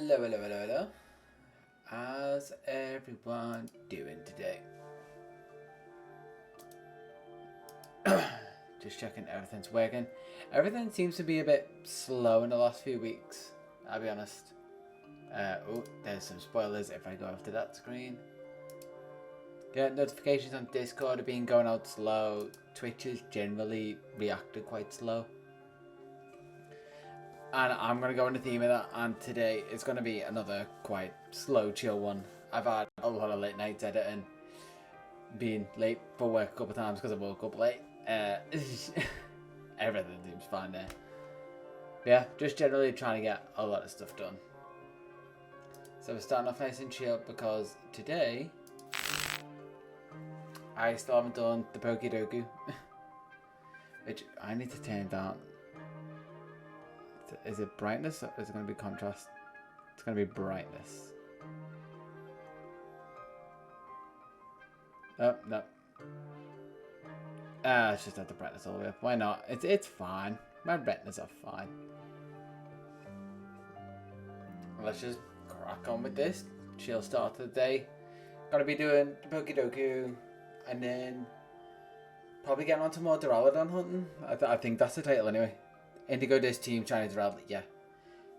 Hello, hello, hello, hello. How's everyone doing today? Just checking everything's working. Everything seems to be a bit slow in the last few weeks, I'll be honest. Oh, there's some spoilers if I go after that screen. Yeah, notifications on Discord have been going out slow. Twitch has generally reacted quite slow. And I'm going to go on the theme of that, and today it's going to be another quite slow, chill one. I've had a lot of late nights editing, being late for work a couple of times because I woke up late. Everything seems fine there. Yeah, just generally trying to get a lot of stuff done. So we're starting off nice and chill because today I still haven't done the Pokedoku, which I need to turn down. Is it brightness or is it going to be contrast? It's going to be brightness. Oh, no. It's just at the brightness all the way up. Why not? It's fine. My retinas are fine. Let's just crack on with this. Chill start to the day. Gonna be doing the Pokedoku and then probably getting on to more Duraludon hunting. I think that's the title anyway. Indigo Disc Team Chinese Duraludon, yeah.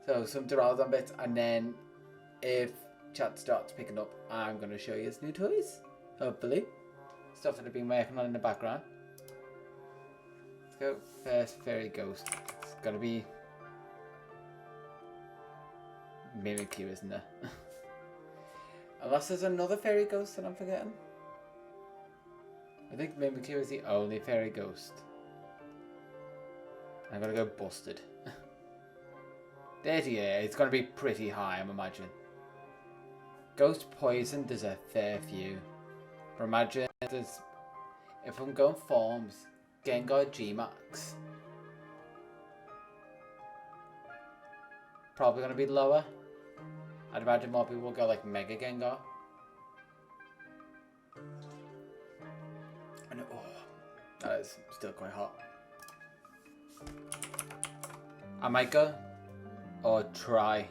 So some Duraludon bits, and then if chat starts picking up, I'm going to show you his new toys, hopefully. Stuff that I've been working on in the background. Let's go first, Fairy Ghost. It's got to be Mimikyu, isn't there? Unless there's another Fairy Ghost that I'm forgetting. I think Mimikyu is the only Fairy Ghost. I'm gonna go busted. 38, it's gonna be pretty high, I'm imagining. Ghost Poison, there's a fair few. But imagine there's, if I'm going forms, Gengar G-Max. Probably gonna be lower. I'd imagine more people will go like Mega Gengar. And oh, that is still quite hot. I might go or try.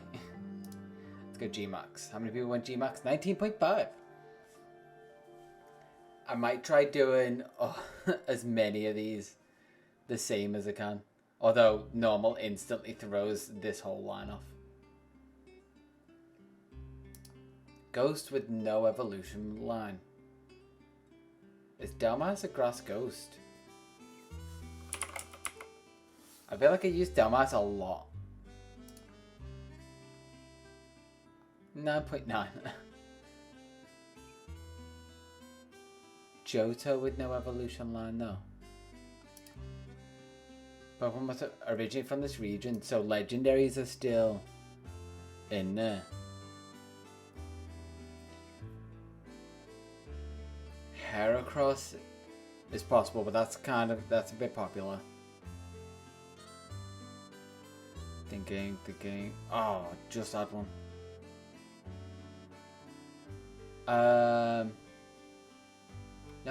Let's go G-Max. How many people went G-Max? 19.5. I might try doing as many of these the same as I can. Although normal instantly throws this whole line off. Ghost with no evolution line. Is Delmas a grass ghost? I feel like I use Delmas a lot. 9.9. Johto with no evolution line, no. Pokemon must originate from this region, so legendaries are still in there. Heracross is possible, but that's a bit popular. Thinking. Oh, just that one. No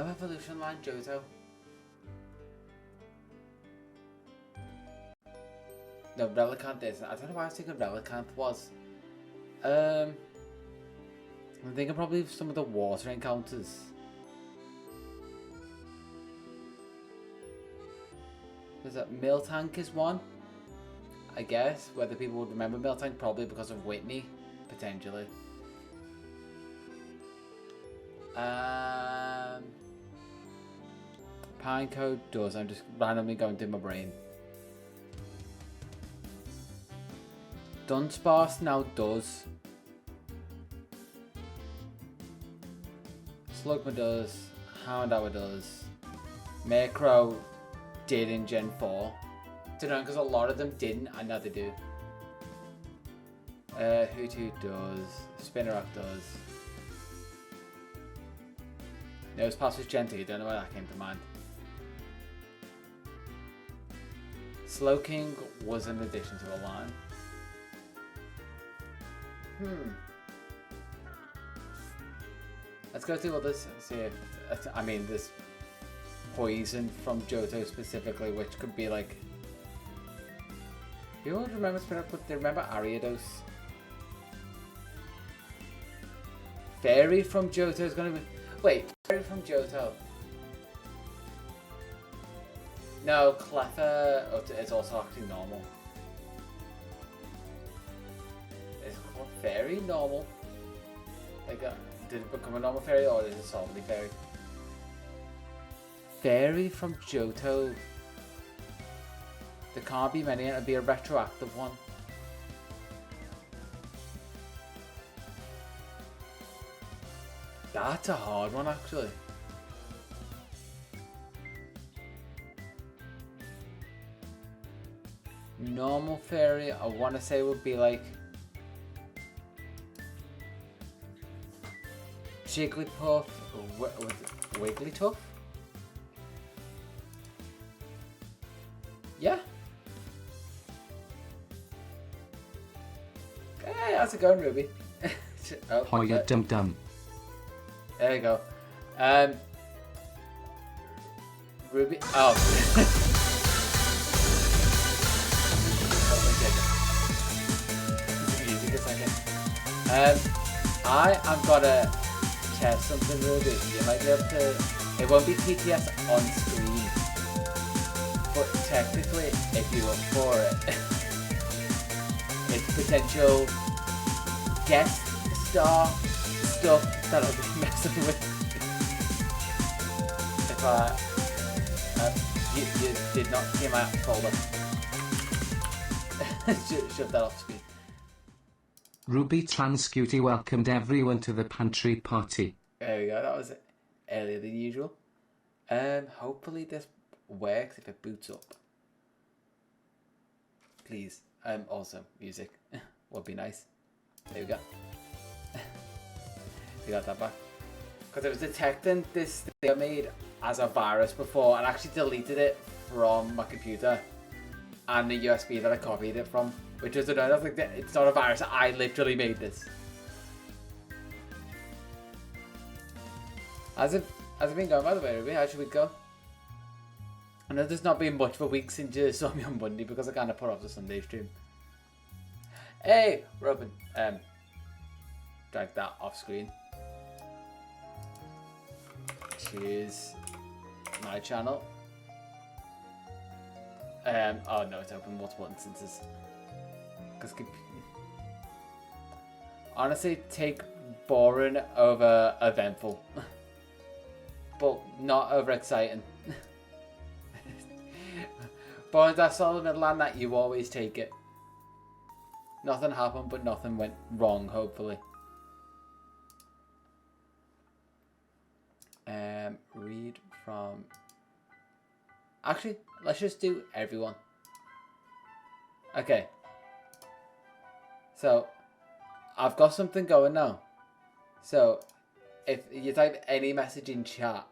evolution line, Johto. No, Relicanth isn't. I don't know why I was thinking Relicanth was. I'm thinking probably of some of the water encounters. There's a Miltank is one. I guess whether people would remember Miltank, probably because of Whitney, potentially. Pineco does. I'm just randomly going through my brain. Dunsparce now does. Slugma does. Houndour does. Murkrow did in Gen 4. To know because a lot of them didn't, and now they do. Hoothoot does. Spinarak does. No, it's past with Gen 2, don't know why that came to mind. Slowking was an addition to the line. Let's go through others and see if, I mean, there's poison from Johto specifically, which could be like, people would remember Spinarak, but they remember Ariados. Fairy from Johto is going to be... Wait, Fairy from Johto. No, Cleffa... Oh, it's also acting normal. Is Fairy normal? Like, did it become a normal fairy or is it a Solvely fairy? Fairy from Johto. There can't be many, it'll be a retroactive one. That's a hard one, actually. Normal fairy, I want to say would be like Jigglypuff, Wigglytuff. Yeah. Hey, how's it going, Ruby? Oh, you dum dum. There you go. Ruby. Oh. Music a second. I am gonna test something, Ruby. You might be able to. It won't be TTS on screen, but technically, if you look for it, it's potential guest star stuff that I'll be messing with. If you did not see my folder, shut that off screen. Ruby Transcutie welcomed everyone to the pantry party. There we go. That was earlier than usual. Hopefully this works if it boots up. Please. Also music would be nice. There we go. We got that back. Because it was detecting this thing I made as a virus before and actually deleted it from my computer and the USB that I copied it from, which is another thing. It's not a virus. I literally made this. Has it been going, by the way, Ruby? How should we go? I know there's not been much for weeks since you saw me on Monday because I kind of put off the Sunday stream. Hey, Robin. Drag that off screen. Choose my channel. Oh no, it's open multiple instances. Because honestly, take boring over eventful, but not over exciting. Boring, that's all the middle and that you always take it. Nothing happened, but nothing went wrong. Hopefully. Read from... Actually, let's just do everyone. Okay. So, I've got something going now. So, if you type any message in chat,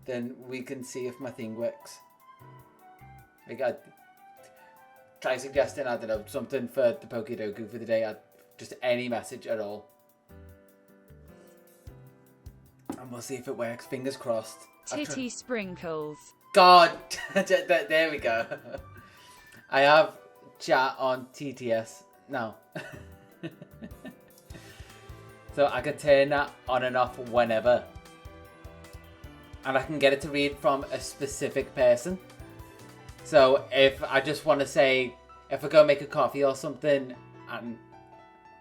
then we can see if my thing works. Like, I'd try suggesting, I don't know, something for the Pokedoku for the day. Just any message at all. And we'll see if it works. Fingers crossed. Titty sprinkles. God! There we go. I have chat on TTS now. So I can turn that on and off whenever. And I can get it to read from a specific person. So if I just want to say, if I go make a coffee or something, and...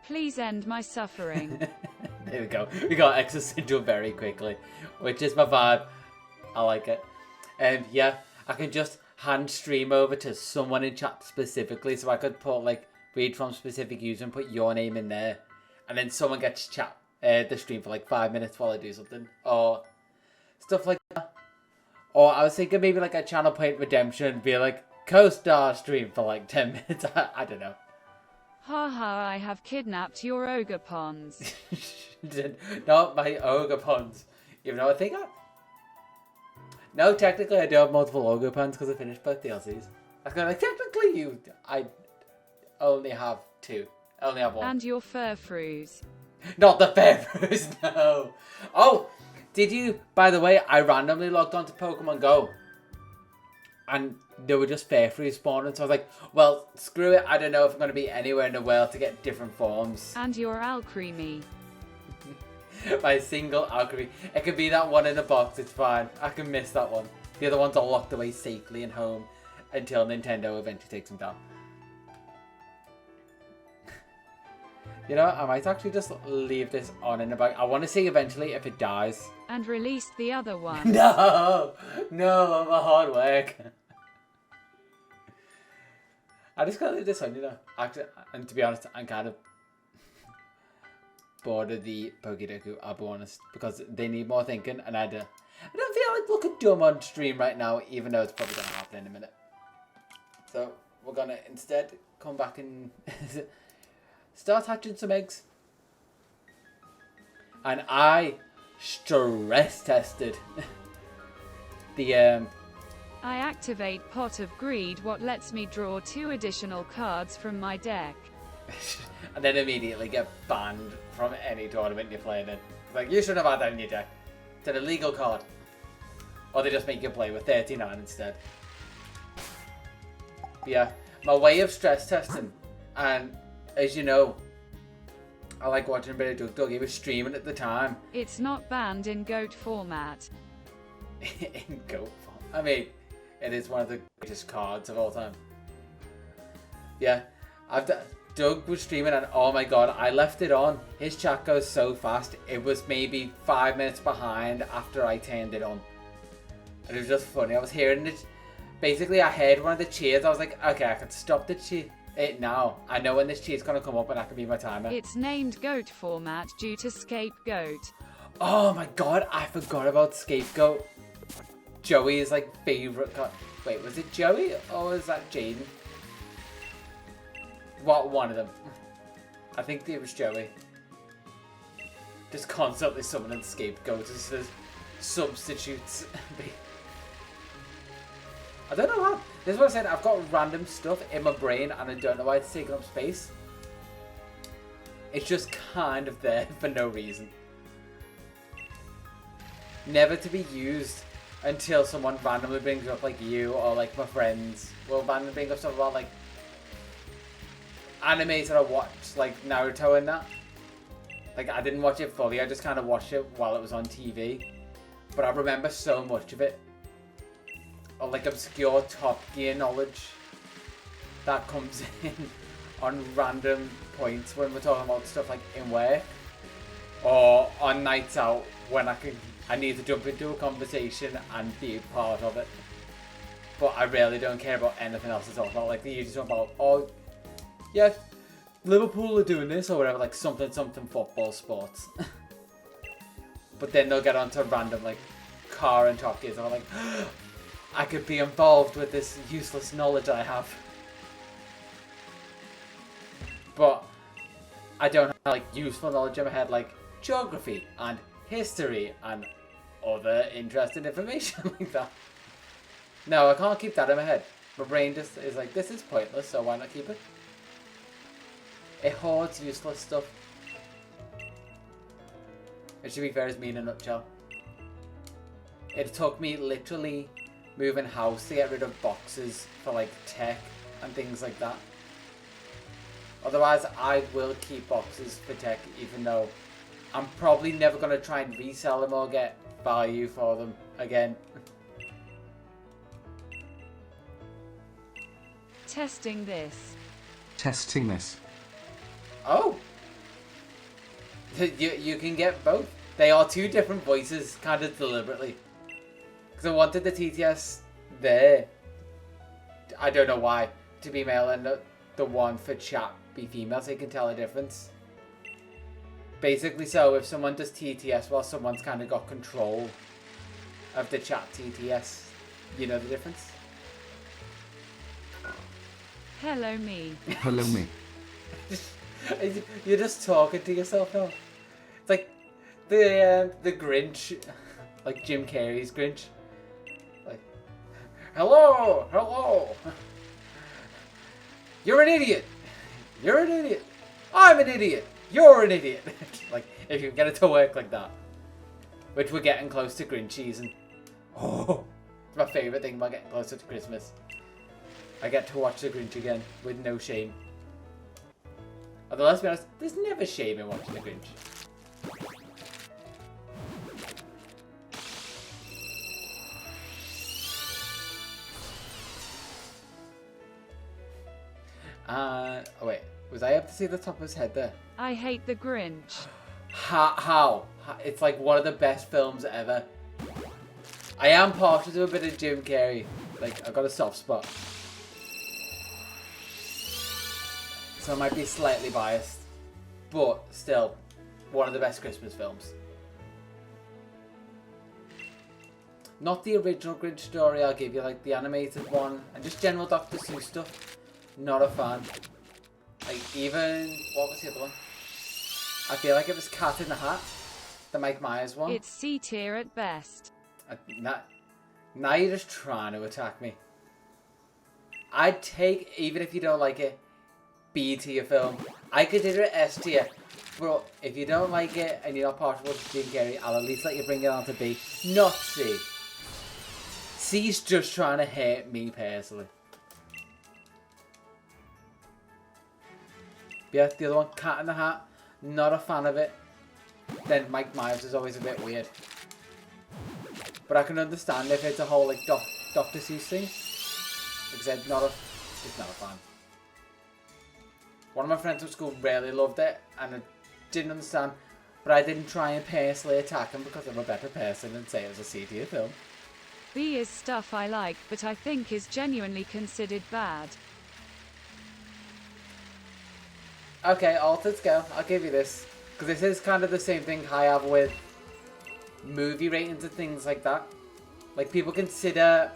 Please end my suffering. There we go. We got existential very quickly, which is my vibe. I like it. And yeah, I can just hand stream over to someone in chat specifically, so I could put like read from specific user and put your name in there, and then someone gets chat the stream for like 5 minutes while I do something or stuff like that. Or I was thinking maybe like a Channel Point Redemption, be like co-star stream for like 10 minutes. I don't know. Haha, I have kidnapped your ogre ponds. Not my ogre ponds. Even though I think No, technically I do have multiple ogre ponds because I finished both DLCs. I was like, technically I only have 2. I only have 1. And your furfroos. Not the furfroos, no. Oh, did you, by the way, I randomly logged on to Pokemon Go. And there were just furfroos spawning, so I was like, well, screw it, I don't know if I'm going to be anywhere in the world to get different forms. And your Alcremie. My single alchemy. It could be that one in the box, it's fine. I can miss that one. The other ones are locked away safely in home until Nintendo eventually takes them down. You know, I might actually just leave this on in the back. I want to see eventually if it dies. And release the other one. No! No, I'm a hard work. I just gotta leave this on, you know. Actually, and to be honest, I'm kind of bored of the Pokedoku, I'll be honest. Because they need more thinking, and I don't feel like looking dumb on stream right now, even though it's probably gonna happen in a minute. So, we're gonna instead come back and start hatching some eggs. And I stress tested the I activate Pot of Greed, what lets me draw 2 additional cards from my deck. and then immediately get banned from any tournament you're playing in. Like, you shouldn't have had that in your deck. It's an illegal card. Or they just make you play with 39 instead. But yeah, my way of stress testing, and as you know, I like watching a bit of Doug. He was streaming at the time. It's not banned in GOAT format. In GOAT format. I mean, it is one of the greatest cards of all time. Yeah, Doug was streaming and oh my god, I left it on. His chat goes so fast. It was maybe 5 minutes behind after I turned it on. And it was just funny. I was hearing it. Basically, I heard one of the cheers. I was like, okay, I can stop the cheer. It now. I know when this cheer's gonna come up and I can be my timer. It's named GOAT format due to Scapegoat. Oh my god, I forgot about Scapegoat. Joey's like favorite card. Wait, was it Joey or was that Jaden? What, one of them? I think it was Joey. Just constantly summoning Scapegoats as his substitutes. I don't know how. This is what I said. I've got random stuff in my brain and I don't know why it's taking up space. It's just kind of there for no reason. Never to be used until someone randomly brings up, like you or like my friends will randomly bring up stuff about like animes that I watched, like Naruto and that. Like, I didn't watch it fully, I just kind of watched it while it was on TV. But I remember so much of it. Or like obscure Top Gear knowledge that comes in on random points when we're talking about stuff like in work. Or on nights out when I need to jump into a conversation and be a part of it. But I really don't care about anything else to talk about. Like, they usually talk about, oh, yeah, Liverpool are doing this or whatever, like something football sports. But then they'll get onto random like car and Top Gears and I'm like, I could be involved with this useless knowledge I have. But I don't have like useful knowledge in my head like geography and history and other interesting information like that. No, I can't keep that in my head. My brain just is like, this is pointless, so why not keep it? It hoards useless stuff. It should be fair as me in a nutshell. It took me literally moving house to get rid of boxes for like tech and things like that. Otherwise, I will keep boxes for tech, even though I'm probably never going to try and resell them or get value for them again. Testing this. Testing this. Oh! You can get both. They are two different voices, kind of deliberately. Because I wanted the TTS there. I don't know why. To be male and the one for chat be female, so you can tell the difference. Basically, so if someone does TTS while someone's kind of got control of the chat TTS, you know the difference? Hello me. Hello me. You're just talking to yourself now. It's like the Grinch, like Jim Carrey's Grinch. Like, hello, hello. You're an idiot. You're an idiot. I'm an idiot. You're an idiot. Like, if you get it to work like that. Which we're getting close to Grinch season. Oh, it's my favourite thing about getting closer to Christmas. I get to watch the Grinch again with no shame. Although, let's be honest, there's never shame in watching the Grinch. Oh wait, was I able to see the top of his head there? I hate the Grinch. How? It's like one of the best films ever. I am partial to a bit of Jim Carrey. Like, I've got a soft spot. So I might be slightly biased. But still, one of the best Christmas films. Not the original Grinch story, I'll give you, like the animated one. And just general Dr. Seuss stuff. Not a fan. Like, even... What was the other one? I feel like it was Cat in the Hat. The Mike Myers one. It's C tier at best. Now you're just trying to attack me. I'd take, even if you don't like it, B tier film. I consider it S tier. But if you don't like it and you're not partial to Jim Carrey, I'll at least let you bring it on to B. Not C. C's just trying to hurt me personally. Yeah, the other one, Cat in the Hat. Not a fan of it. Then Mike Myers is always a bit weird. But I can understand if it's a whole like Dr. Seuss thing. Like I said, just not a fan. One of my friends at school really loved it and I didn't understand. But I didn't try and personally attack him because I'm a better person and say it was a C tier film. B is stuff I like but I think is genuinely considered bad. Okay, altered scale. I'll give you this. Because this is kind of the same thing I have with movie ratings and things like that. Like, people consider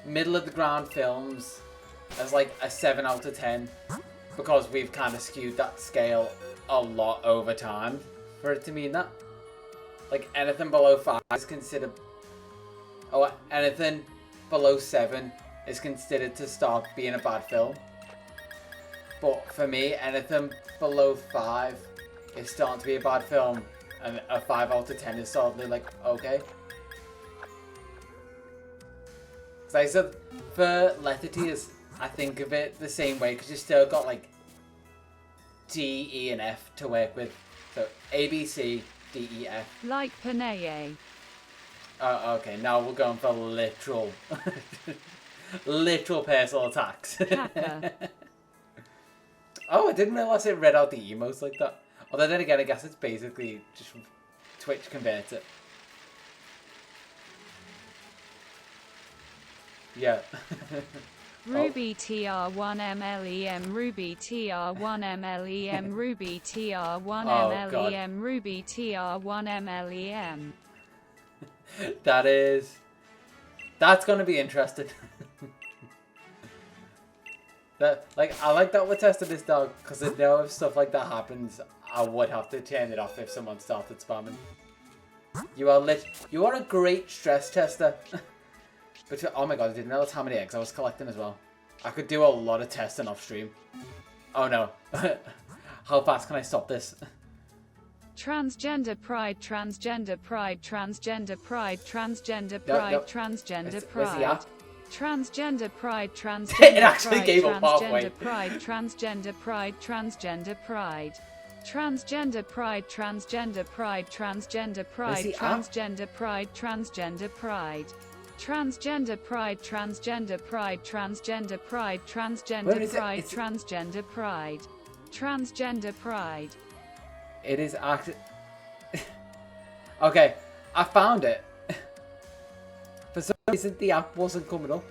middle of the ground films as like a 7 out of 10. Because we've kind of skewed that scale a lot over time for it to mean that. Like, anything below 5 is considered... Oh, anything below 7 is considered to start being a bad film. But for me, anything below 5 is starting to be a bad film. And a 5 out of 10 is suddenly like, okay. So I said, for letter tiers, I think of it the same way. Because you still got like D, E, and F to work with. So A, B, C, D, E, F. Like Paneye. Oh, okay. Now we're going for literal... literal personal attacks. Kappa. Oh, I didn't realise it read out the emotes like that. Although then again, I guess it's basically just Twitch converts it. Yeah. Ruby TR1MLEM Ruby TR1MLEM Ruby TR1MLEM Ruby TR1MLEM. That's gonna be interesting. I like that we're testing this dog because I know if stuff like that happens, I would have to turn it off if someone started spamming. You are a great stress tester. But oh my god, I didn't realize how many eggs I was collecting as well. I could do a lot of testing off stream. Oh no. How fast can I stop this? Transgender pride, transgender pride, transgender pride, transgender pride, transgender pride. Transgender pride, transgender it actually pride, gave up halfway. transgender pride, transgender pride, transgender pride. Transgender pride, transgender pride, transgender pride, transgender pride, transgender pride. Transgender pride, transgender pride, transgender pride, transgender pride, transgender pride. Transgender pride. It is actually... Okay, I found it. For some reason the app wasn't coming up.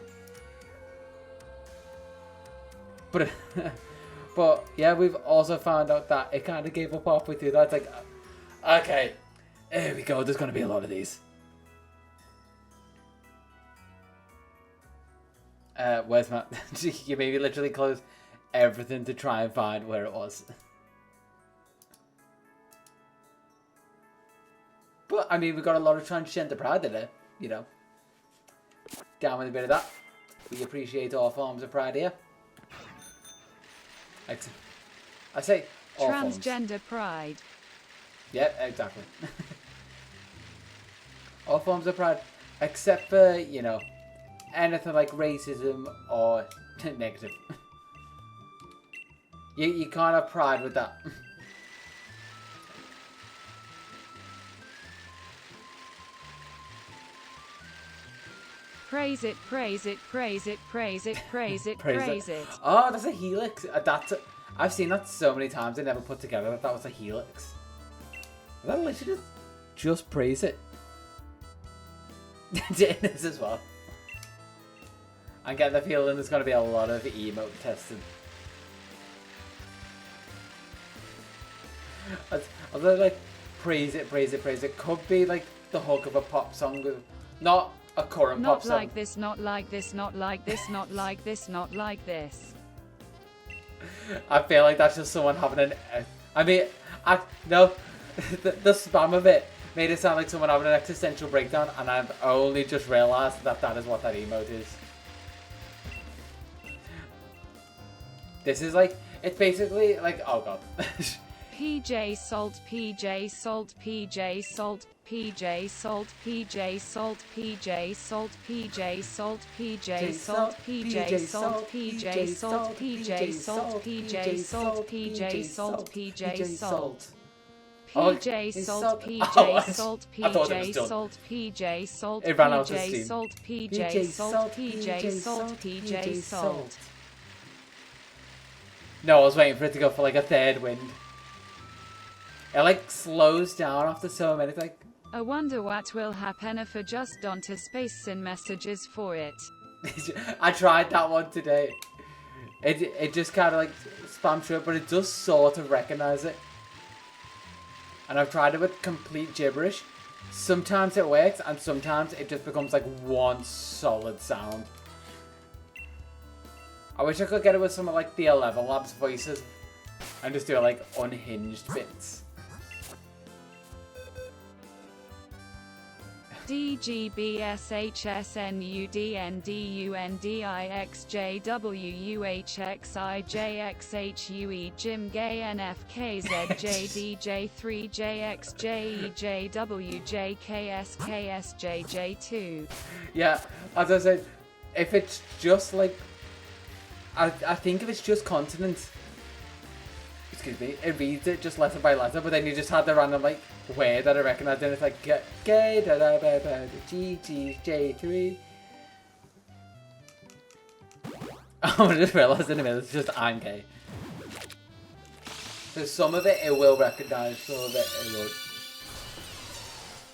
But yeah, we've also found out that it kind of gave up halfway through. That's like, okay, here we go. There's going to be a lot of these. Where's my... You made me literally close everything to try and find where it was. But, I mean, we got a lot of transgender pride in it, you know. Down with a bit of that. We appreciate all forms of pride here. I say all transgender forms. Pride. Yeah, exactly. All forms of pride, except for, you know, anything like racism or negative. You can't have pride with that. praise it, praise it, praise it, praise it, praise it, praise it. Oh, that's a helix. I've seen that so many times. I never put together that was a helix. Is that literally just praise it? This as well. I'm getting the feeling there's going to be a lot of emote testing. Although, like, praise it, praise it, praise it could be like the hook of a pop song, not a current pop song. Not like this, not like this, not like this, not like this, not like this. I feel like that's just someone having an. No, the spam of it made it sound like someone having an existential breakdown, and I've only just realised that that is what that emote is. This is like, it's basically like, oh god. PJ Salt, PJ Salt, PJ Salt, PJ Salt, PJ Salt, PJ Salt, PJ Salt, PJ Salt, PJ Salt, PJ Salt, PJ Salt, PJ Salt, PJ Salt, PJ Salt. PJ Salt, PJ Salt, PJ Salt, PJ Salt, PJ Salt, PJ Salt, PJ Salt, PJ Salt. No, I was waiting for it to go for like a third wind. It like slows down after so many, like. I wonder what will happen if I just don't space in messages for it. I tried that one today. It just kind of like spams through it, but it does sort of recognize it. And I've tried it with complete gibberish. Sometimes it works, and sometimes it just becomes like one solid sound. I wish I could get it with some of like the 11 Labs voices and just do like unhinged bits. DGBSHSNUDNDUNDIXJWUHXIJXHUE Jim Gay NFKZJDJ3JXJEJWJKSKSJJ2. Yeah, as I said, if it's just like, I think if it's just consonants, excuse me, it reads it just letter by letter, but then you just had the random like word that I recognized, and it's like gay da da da da J3. I just realized in a minute it's just I'm gay. So some of it will recognize, some of it won't.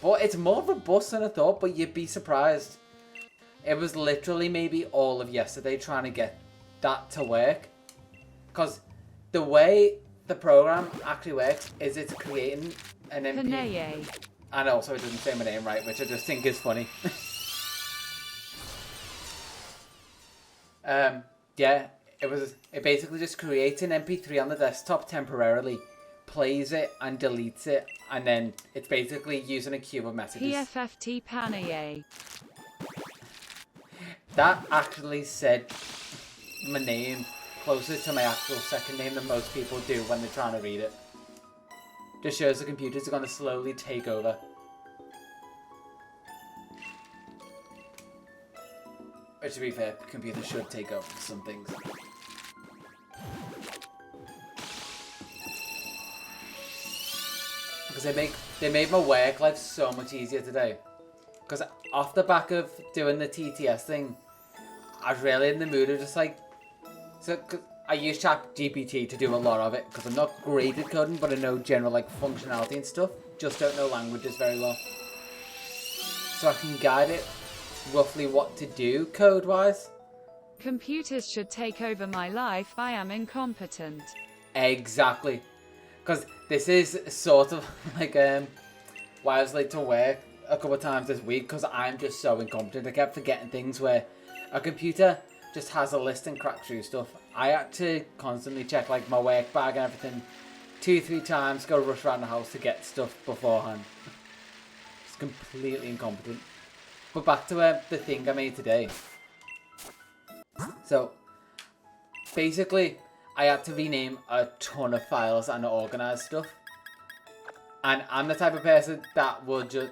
But it's more robust than I thought, but you'd be surprised. It was literally maybe all of yesterday trying to get that to work. Because the way the program actually works is it's creating an MP. Panaye. And also it doesn't say my name right, which I just think is funny. Yeah, it basically just creates an MP3 on the desktop temporarily, plays it and deletes it, and then it's basically using a queue of messages. PFFT Panaye. That actually said my name closer to my actual second name than most people do when they're trying to read it. Just shows the computers are going to slowly take over. Which, to be fair, computers should take over some things. Because they made my work life so much easier today. Because off the back of doing the TTS thing, I was really in the mood of just like, so I use ChatGPT to do a lot of it because I'm not great at coding, but I know general like functionality and stuff. Just don't know languages very well, so I can guide it roughly what to do code wise. Computers should take over my life. I am incompetent. Exactly, because this is sort of like why I was late to work a couple of times this week, because I'm just so incompetent. I kept forgetting things where a computer just has a list and cracks through stuff. I had to constantly check like my work bag and everything 2-3 times, go rush around the house to get stuff beforehand. It's completely incompetent. But back to the thing I made today. So basically I had to rename a ton of files and organize stuff. And I'm the type of person that will just,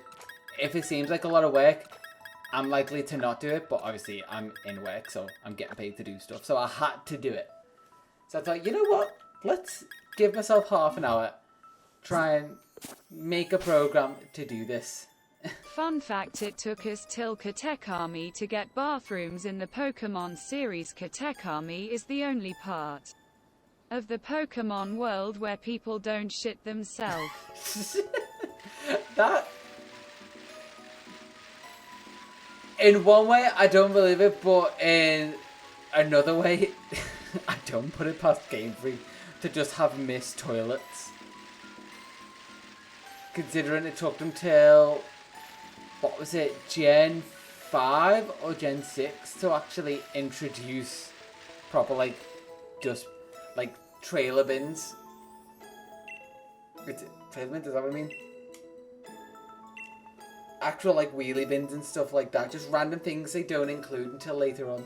if it seems like a lot of work, I'm likely to not do it, but obviously I'm in work, so I'm getting paid to do stuff. So I had to do it. So I thought, you know what? Let's give myself half an hour, try and make a program to do this. Fun fact: it took us till Katekami to get bathrooms in the Pokemon series. Katekami is the only part of the Pokemon world where people don't shit themselves. That... In one way, I don't believe it, but in another way, I don't put it past Game Freak to just have missed toilets. Considering it took them till, what was it, Gen 5 or Gen 6 to actually introduce proper, like, just, like, trailer bins. Trailer bins, is that what I mean? Actual, like, wheelie bins and stuff like that. Just random things they don't include until later on.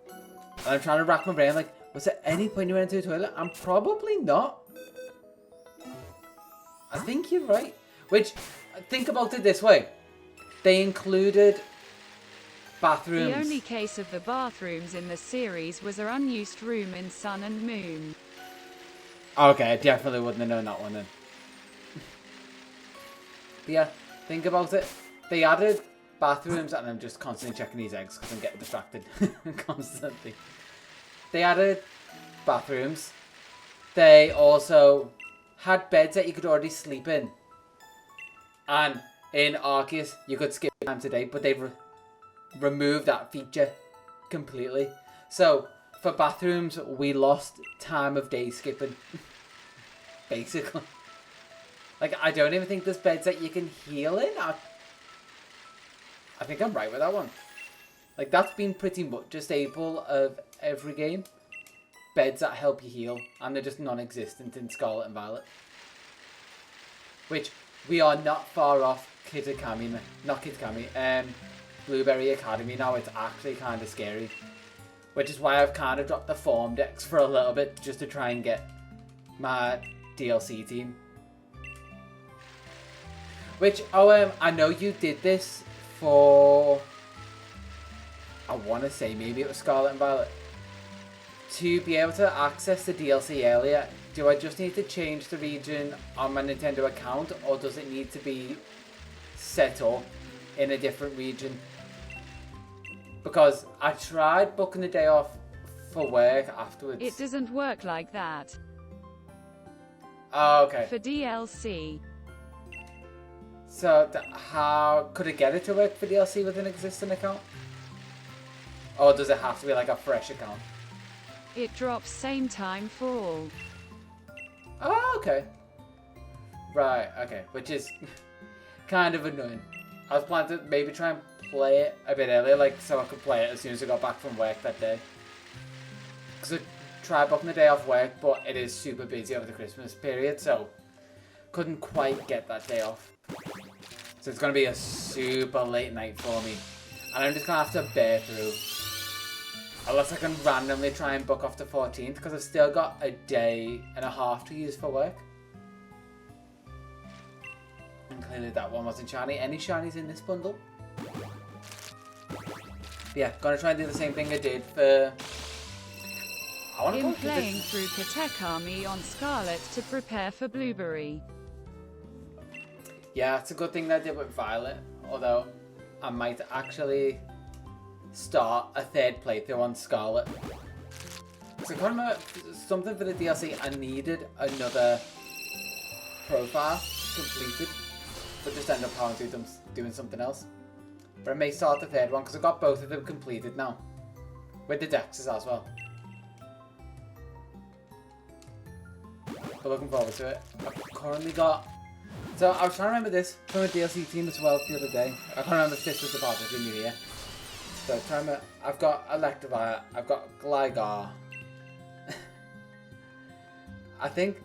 And I'm trying to rack my brain, like, was there any point you went into the toilet? I'm probably not. I think you're right. Which, think about it this way. They included bathrooms. The only case of the bathrooms in the series was our unused room in Sun and Moon. Okay, I definitely wouldn't have known that one then. But yeah, think about it. They added bathrooms, and I'm just constantly checking these eggs because I'm getting distracted constantly. They added bathrooms. They also had beds that you could already sleep in. And in Arceus, you could skip time today, but they've removed that feature completely. So, for bathrooms, we lost time of day skipping. Basically. Like, I don't even think there's beds that you can heal in. I think I'm right with that one. Like, that's been pretty much a staple of every game. Beds that help you heal. And they're just non-existent in Scarlet and Violet. Which, we are not far off Kitakami. Not Kitakami. Blueberry Academy now. It's actually kind of scary. Which is why I've kind of dropped the form decks for a little bit. Just to try and get my DLC team. Which, I know you did this for... I want to say maybe it was Scarlet and Violet. To be able to access the DLC earlier, do I just need to change the region on my Nintendo account, or does it need to be set up in a different region? Because I tried booking the day off for work afterwards. It doesn't work like that. Oh, okay. For DLC. So, how could it get it to work for DLC with an existing account? Or does it have to be like a fresh account? It drops same time for all. Oh, okay. Right, okay. Which is kind of annoying. I was planning to maybe try and play it a bit earlier, like, so I could play it as soon as I got back from work that day. Because I tried booking the day off work, but it is super busy over the Christmas period, so couldn't quite get that day off. So it's going to be a super late night for me. And I'm just going to have to bear through. Unless I can randomly try and book off the 14th, because I've still got a day and a half to use for work. And clearly that one wasn't shiny. Any shinies in this bundle? But yeah, gonna try and do the same thing I did for... In playing through Katekami on Scarlet to prepare for Blueberry. Yeah, it's a good thing that I did with Violet. Although, I might actually start a third playthrough on Scarlet. So I can't remember something for the DLC. I needed another profile completed, but just end up having to do doing something else. But I may start the third one because I've got both of them completed now, with the Dexes as well. But looking forward to it. I've currently got... So I was trying to remember this from a DLC team as well the other day. I can't remember if this was the part of the new year. So try to, I've got Electivire, I've got Gligar. I think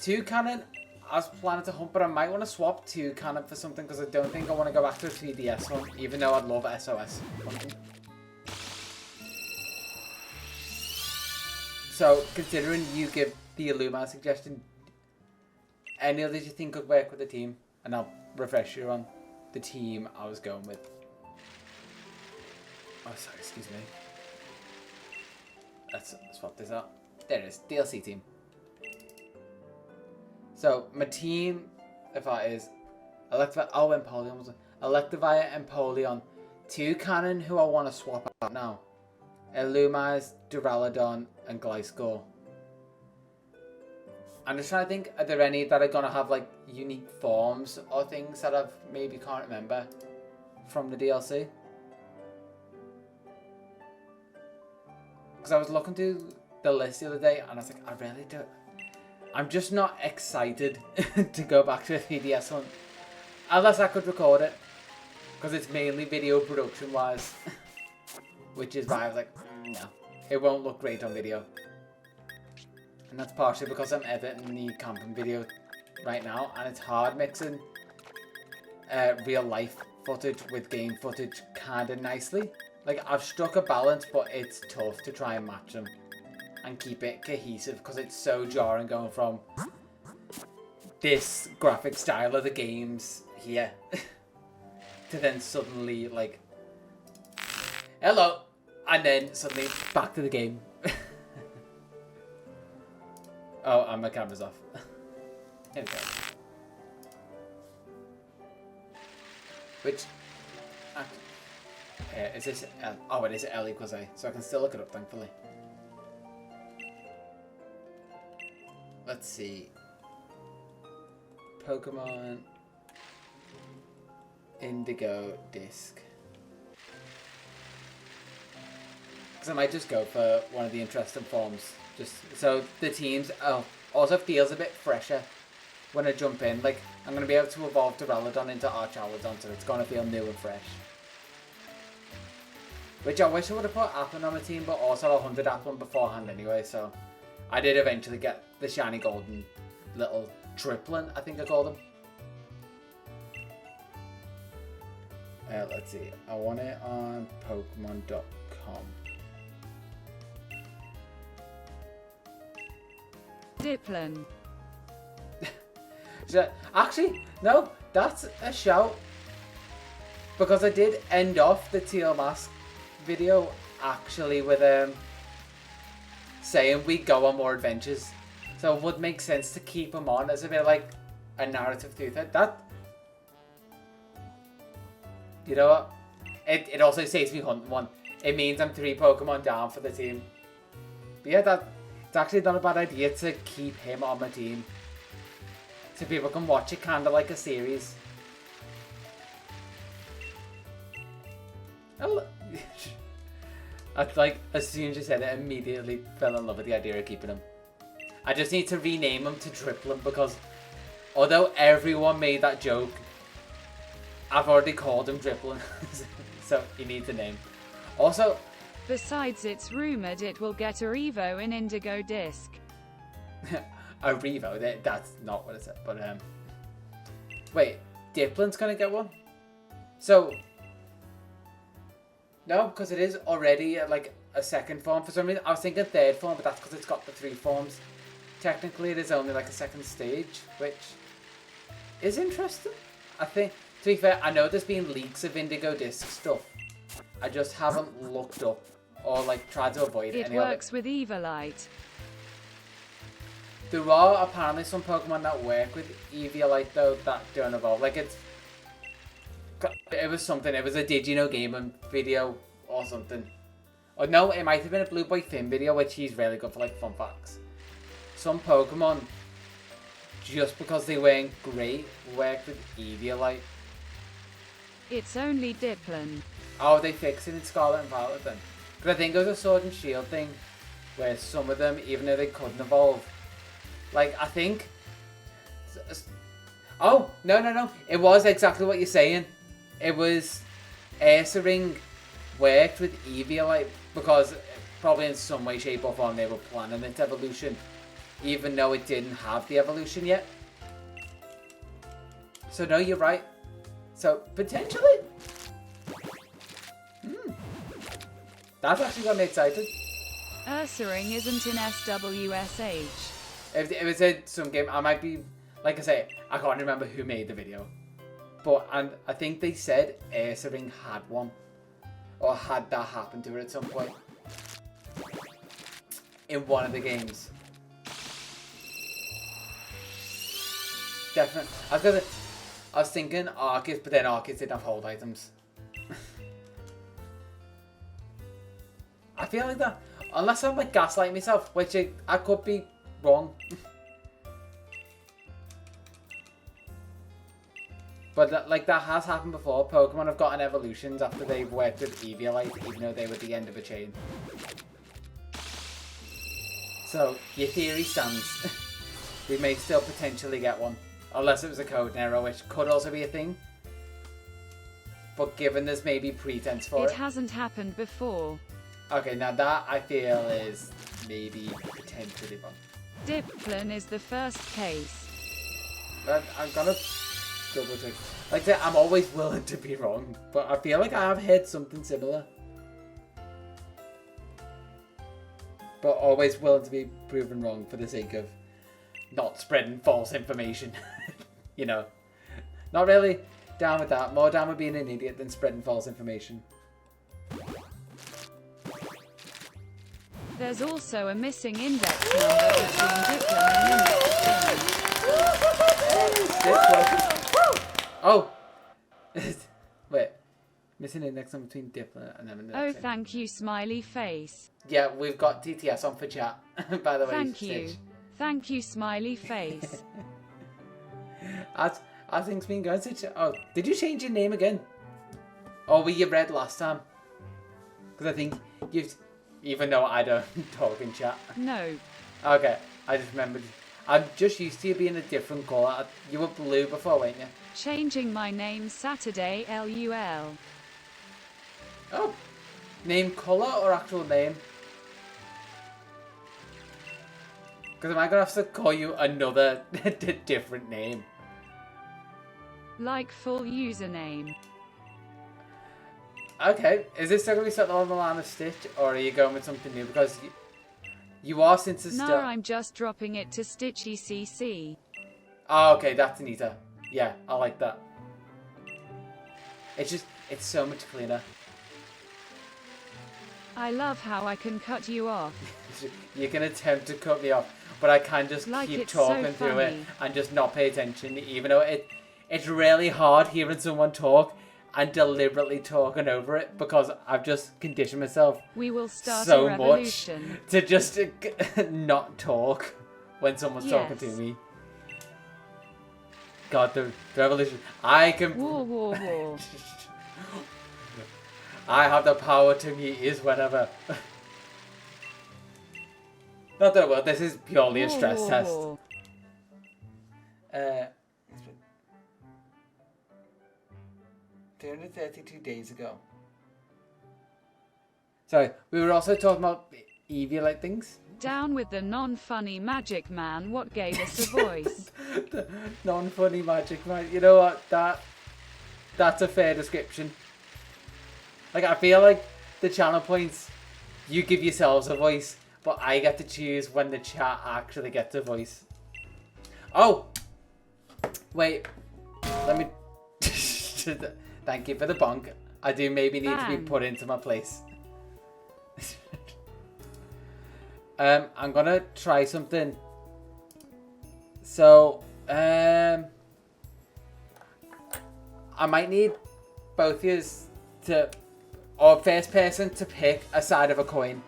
Toucannon I was planning to hunt, but I might want to swap Toucannon for something because I don't think I want to go back to a 3DS one, even though I'd love SOS hunting. So considering you give the Illuma suggestion, any others you think could work with the team? And I'll refresh you on the team I was going with. Oh, sorry, excuse me. Let's swap this out. There it is, DLC team. So, my team, if that is Empoleon was it? Electivire, Empoleon. 2 Cannon who I want to swap out now. Illumise, Duraludon, and Gliscor. I'm just trying to think, are there any that are going to have like unique forms or things that I maybe can't remember from the DLC? Because I was looking through the list the other day and I was like, I really don't. I'm just not excited to go back to a 3DS hunt. Unless I could record it. Because it's mainly video production wise. Which is why I was like, no. It won't look great on video. And that's partially because I'm editing the camping video right now. And it's hard mixing real life footage with game footage kind of nicely. Like, I've struck a balance, but it's tough to try and match them. And keep it cohesive because it's so jarring going from this graphic style of the games here to then suddenly like hello and then suddenly back to the game. Oh, and my camera's off. Okay. Which is this oh, it is L equals A, so I can still look it up thankfully. Let's see. Pokemon Indigo Disc. Because I might just go for one of the interesting forms. Just so the teams also feels a bit fresher when I jump in. Like, I'm going to be able to evolve Duraludon into Archaladon, so it's going to feel new and fresh. Which I wish I would have put Applin on my team, but also 100 Applin beforehand anyway, so I did eventually get the shiny golden little triplin, I think I called him. Let's see. I want it on Pokemon.com. Diplin. So, actually, no, that's a shout. Because I did end off the Teal Mask video actually with saying we go on more adventures. So it would make sense to keep them on as a bit like a narrative through that. You know what? It also saves me hunting one. It means I'm 3 Pokemon down for the team. But yeah, it's actually not a bad idea to keep him on my team. So people can watch it kind of like a series. I like, as soon as you said it, I immediately fell in love with the idea of keeping him. I just need to rename him to Triplin because although everyone made that joke, I've already called him Triplin. So he needs a name. Also, besides, it's rumored it will get a Revo in Indigo Disc. a Revo, that's not what it said, but wait, Diplin's gonna get one? So, no, because it is already like a second form. For some reason, I was thinking third form, but that's because it's got the 3 forms. Technically, it is only like a second stage, which is interesting. I think, to be fair, I know there's been leaks of Indigo Disc stuff. I just haven't looked up or like tried to avoid it. It works with Eviolite. There are apparently some Pokemon that work with Eviolite though that don't evolve. Like it was something. It was a Did You Know Gaming video or something. Or no, it might have been a Blue Boy Finn video, which he's really good for like fun facts. Some Pokemon, just because they weren't great, worked with Eviolite. It's only Diplin. Oh, they fixed it in Scarlet and Violet then. Because I think it was a Sword and Shield thing, where some of them, even though they couldn't evolve, like I think. Oh no! It was exactly what you're saying. It was Ursaring worked with Eviolite because probably in some way, shape or form they were planning its evolution, even though it didn't have the evolution yet. So no, you're right. So potentially, that's actually got me excited. Ursaring isn't in SWSH. If it was some game, I might be, like I say, I can't remember who made the video. But, and I think they said Ursaring had one. Or had that happen to her at some point. In one of the games. Definitely. I was gonna say, I was thinking Arceus, but then Arceus didn't have hold items. I feel like that, unless I'm like gaslighting myself, which I could be wrong. But that has happened before. Pokemon have gotten evolutions after they've worked with Eviolite, even though they were the end of a chain. So, your theory stands. We may still potentially get one. Unless it was a code error, which could also be a thing. But given there's maybe pretense for it. It hasn't happened before. Okay, now that I feel is maybe potentially wrong. Dipplin is the first case. But I'm gonna double check. Like I said, I'm always willing to be wrong, but I feel like I have heard something similar. But always willing to be proven wrong for the sake of not spreading false information. You know, not really down with that. More down with being an idiot than spreading false information. There's also a missing index number between Dipplin and Oh! Wait. Missing index number between Dipplin and then Oh, thank you, smiley face. Yeah, we've got DTS on for chat, by the way. Thank you. Thank you, smiley face. As things been going, oh, did you change your name again? Or were you red last time? Because I think you've, even though I don't talk in chat. No. Okay, I just remembered. I'm just used to you being a different colour. You were blue before, weren't you? Changing my name Saturday LUL. Oh, name colour or actual name? Because am I going to have to call you another different name? Like full username. Okay, is this still going to be something on the line of Stitch, or are you going with something new? Because you are since the start. No, I'm just dropping it to Stitchy CC. Oh, okay, that's neater. Yeah, I like that. It's so much cleaner. I love how I can cut you off. You can attempt to cut me off, but I can just Like keep it's talking so through it funny. and just not pay attention, even though it's really hard hearing someone talk and deliberately talking over it, because I've just conditioned myself We will start so a revolution. much to just not talk when someone's talking to Yes. me. God, the revolution. I can... War, war, war. I have the power to mute is whenever. Not that well, this is purely a stress War, test. war. 232 days ago. Sorry, we were also talking about Eviolite things. Down with the non-funny magic man, what gave us a voice? The non-funny magic man. You know what? That's a fair description. Like, I feel like the channel points, you give yourselves a voice, but I get to choose when the chat actually gets a voice. Oh! Wait. Let me... Thank you for the bonk. I do maybe need to be Bang. put into my place. I'm gonna try something. So, I might need both of you to, or first person to pick a side of a coin,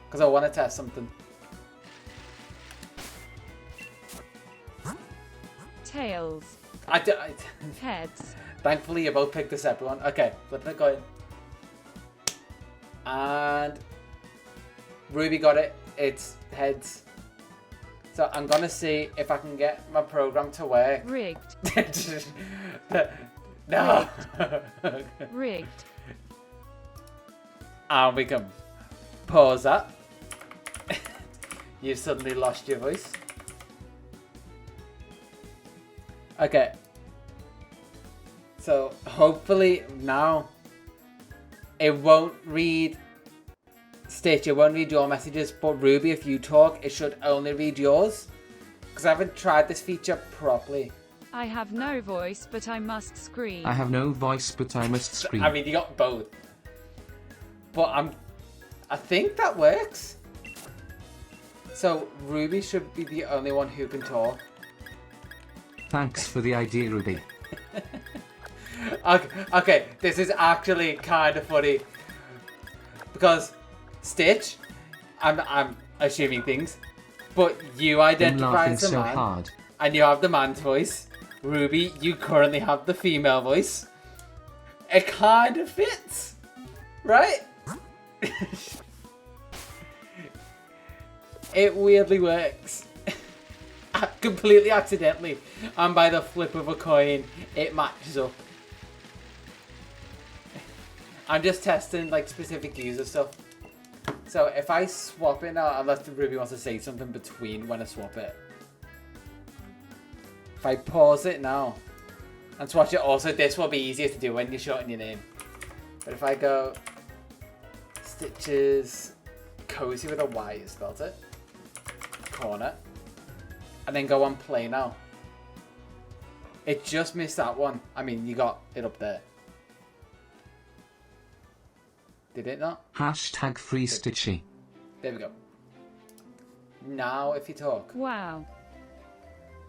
because I want to test something. Tails. Heads. Thankfully, you both picked the separate one. Okay, flip a coin. And Ruby got it. It's heads. So I'm gonna see if I can get my program to work. Rigged. No. Rigged. And we can pause that. You've suddenly lost your voice. Okay. So hopefully now it won't read Stitch, it won't read your messages, but Ruby, if you talk, it should only read yours. Because I haven't tried this feature properly. I have no voice, but I must scream. I have no voice, but I must scream. I mean, you got both. But I think that works. So Ruby should be the only one who can talk. Thanks for the idea, Ruby. Okay, this is actually kind of funny. Because Stitch, I'm assuming things, but you I'm identify laughing as a so man, hard. and you have the man's voice. Ruby, you currently have the female voice. It kind of fits, right? It weirdly works. Completely accidentally, and by the flip of a coin, it matches up. I'm just testing like specific user stuff. So if I swap it now, unless Ruby wants to say something between when I swap it. If I pause it now and swatch it, also this will be easier to do when you're shortening your name. But if I go Stitches Cozy with a Y, you spelled it. Corner. And then go on play now. It just missed that one. I mean, you got it up there. Did it not? Hashtag free Stitchy. There we go. Now if you talk. Wow.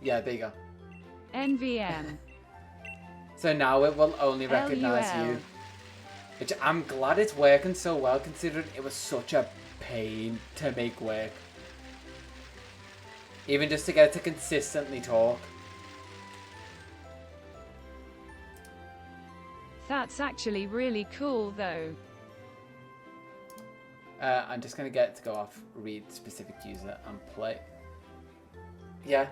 Yeah, there you go. NVM. So now it will only recognize LUL. you. Which I'm glad it's working so well considering it was such a pain to make work. Even just to get it to consistently talk. That's actually really cool though. I'm just going to get it to go off, read specific user and play. Yeah.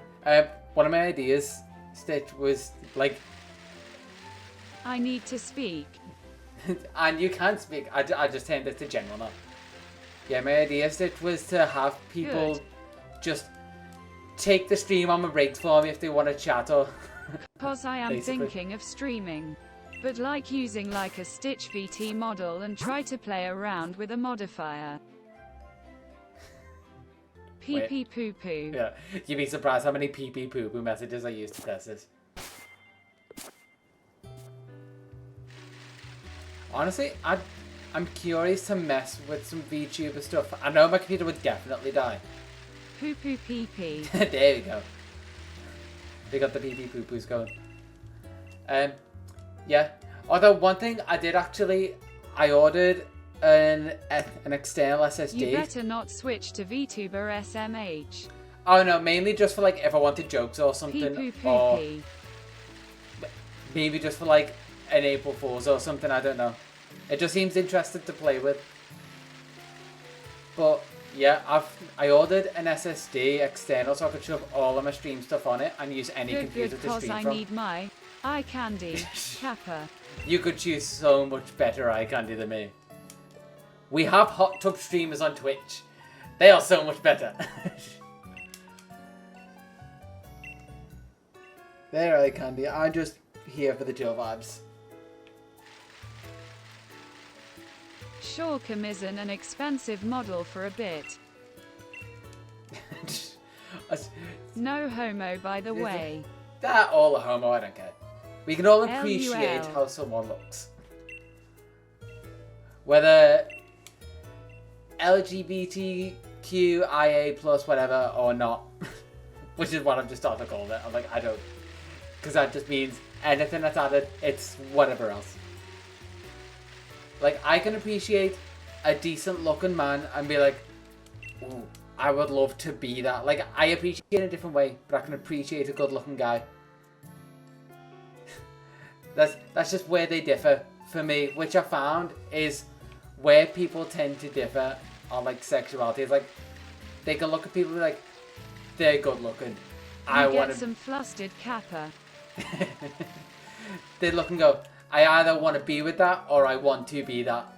One of my ideas, Stitch, was like... I need to speak. And you can speak. I just turned it to general now. Yeah, my idea, Stitch, was to have people just take the stream on my breaks for me if they want to chat or... Cause I am Basically. thinking of streaming. But like using like a Stitch VT model and try to play around with a modifier. Pee Wait. pee poo poo. Yeah, you'd be surprised how many pee pee poo poo messages I use to test this. Honestly, I'm curious to mess with some VTuber stuff. I know my computer would definitely die. Poo poo pee pee. There we go. We got the pee pee poo poos going. Yeah. Although one thing I did actually, I ordered an external SSD. You better not switch to VTuber SMH. Oh no, mainly just for like if I wanted jokes or something, Pee poo poo or pee. maybe just for like an April Fool's or something. I don't know. It just seems interesting to play with. But yeah, I ordered an SSD external so I could shove all of my stream stuff on it and use any computer to Cause stream I from. need my eye candy. Kappa. You could choose so much better eye candy than me. We have hot tub streamers on Twitch. They are so much better. They're eye candy. I'm just here for the chill vibes. Sure, isn't an expensive model for a bit. No homo, by the way. That all a homo, I don't care. We can all appreciate LUL. how someone looks. Whether LGBTQIA plus whatever or not. Which is what I'm just starting to call it. I'm like, I don't. Because that just means anything that's added, it's whatever else. Like, I can appreciate a decent looking man and be like, ooh, I would love to be that. Like, I appreciate it in a different way, but I can appreciate a good looking guy. That's just where they differ for me, which I found is where people tend to differ on like sexuality. It's like they can look at people and be like, they're good looking. I You want get to. some flustered Kappa. They look and go, I either want to be with that or I want to be that.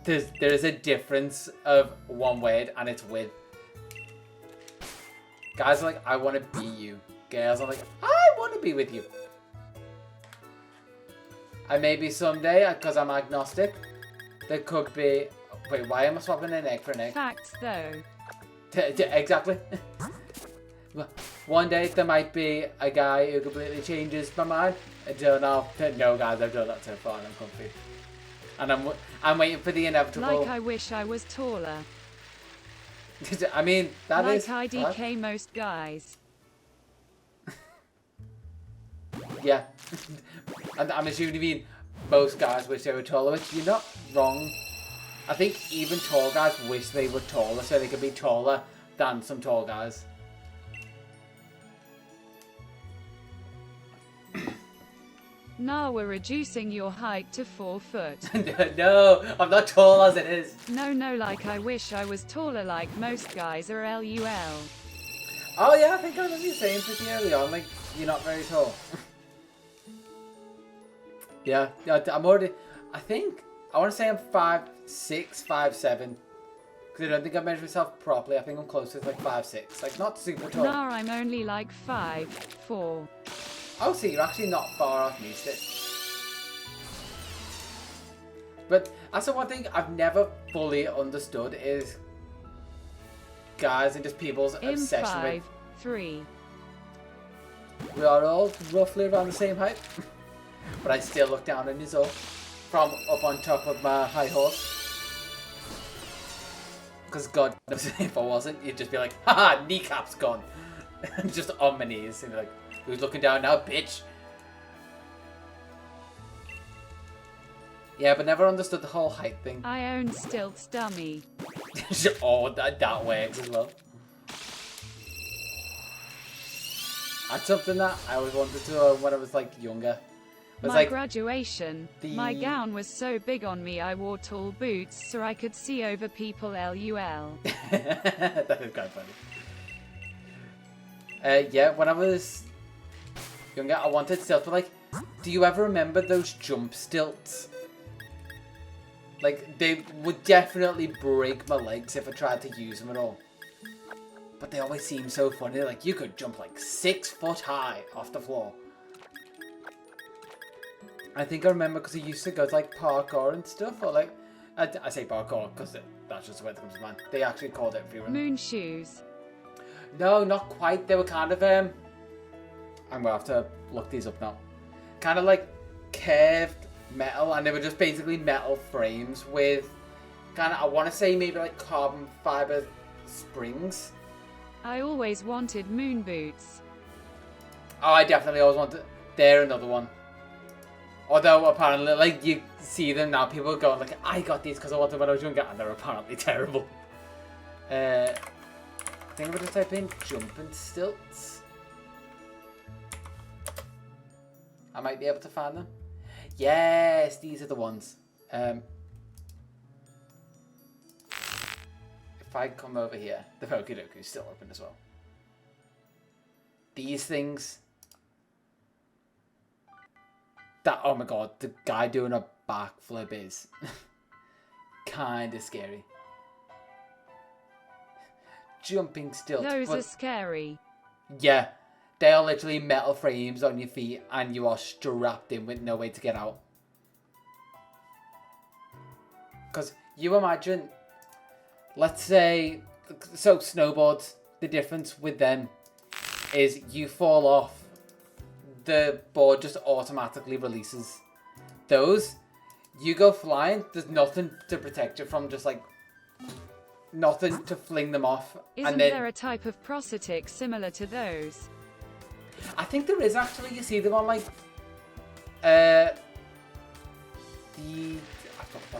There is a difference of one word and it's with. Guys are like, I want to be you. Girls are like, I want to be with you. And maybe someday, because I'm agnostic, there could be... Wait, why am I swapping an egg for an egg? Facts though. Exactly. One day there might be a guy who completely changes my mind. I don't know. No, guys, I've done that so far and I'm comfy. And I'm waiting for the inevitable. Like I wish I was taller. I mean, that like is... IDK most guys. Yeah. And I'm assuming you mean most guys wish they were taller, which you're not wrong. I think even tall guys wish they were taller so they could be taller than some tall guys. Now we're reducing your height to 4 foot. No, I'm not tall as it is. No, like I wish I was taller like most guys are LUL. Oh yeah, I think I remember you saying pretty early on, like, you're not very tall. Yeah, I'm already, I want to say I'm 5'6", 5'7". Because I don't think I measured myself properly. I think I'm closer to like 5'6". Like, not super tall. Now I'm only like 5'4". Oh, see, you're actually not far off me, still. But that's the one thing I've never fully understood is guys and just people's obsession with. 5'3". We are all roughly around the same height. But I still look down on you all from up on top of my high horse. Because God knows if I wasn't, you'd just be like, haha, kneecap's gone. Just on my knees. And be like, who's looking down now, bitch? Yeah, but never understood the whole height thing. I own Stilt's dummy. Oh, that works as well. That's something that I always wanted to own when I was like younger. My like graduation, my gown was so big on me I wore tall boots so I could see over people LUL. That is kind of funny. Yeah, when I was younger, I wanted stilts, but like, do you ever remember those jump stilts? Like, they would definitely break my legs if I tried to use them at all. But they always seem so funny. Like, you could jump like 6 foot high off the floor. I think I remember because I used to go to like parkour and stuff, or like, I say parkour because that's just the way it comes to mind. They actually called it rerun. Moon shoes. No, not quite. They were kind of I'm gonna have to look these up now. Kind of like curved metal, and they were just basically metal frames with kind of, I want to say maybe like carbon fiber springs. I always wanted moon boots. Oh, I definitely always wanted. They're another one. Although apparently, like, you see them now, people are going like, I got these because I wanted them when I was younger, and they're apparently terrible. I think I'm going to type in jumping stilts. I might be able to find them. Yes, these are the ones. If I come over here, the Pokedoku is still open as well. These things. That, oh my god, the guy doing a backflip is kind of scary. Jumping stilts. Those are scary. Yeah, they are literally metal frames on your feet and you are strapped in with no way to get out. Because you imagine, let's say, so snowboards, the difference with them is you fall off, the board just automatically releases. Those, you go flying, there's nothing to protect you from, just like nothing to fling them off. Isn't and then, there a type of prosthetic similar to those? I think there is actually. You see them on like what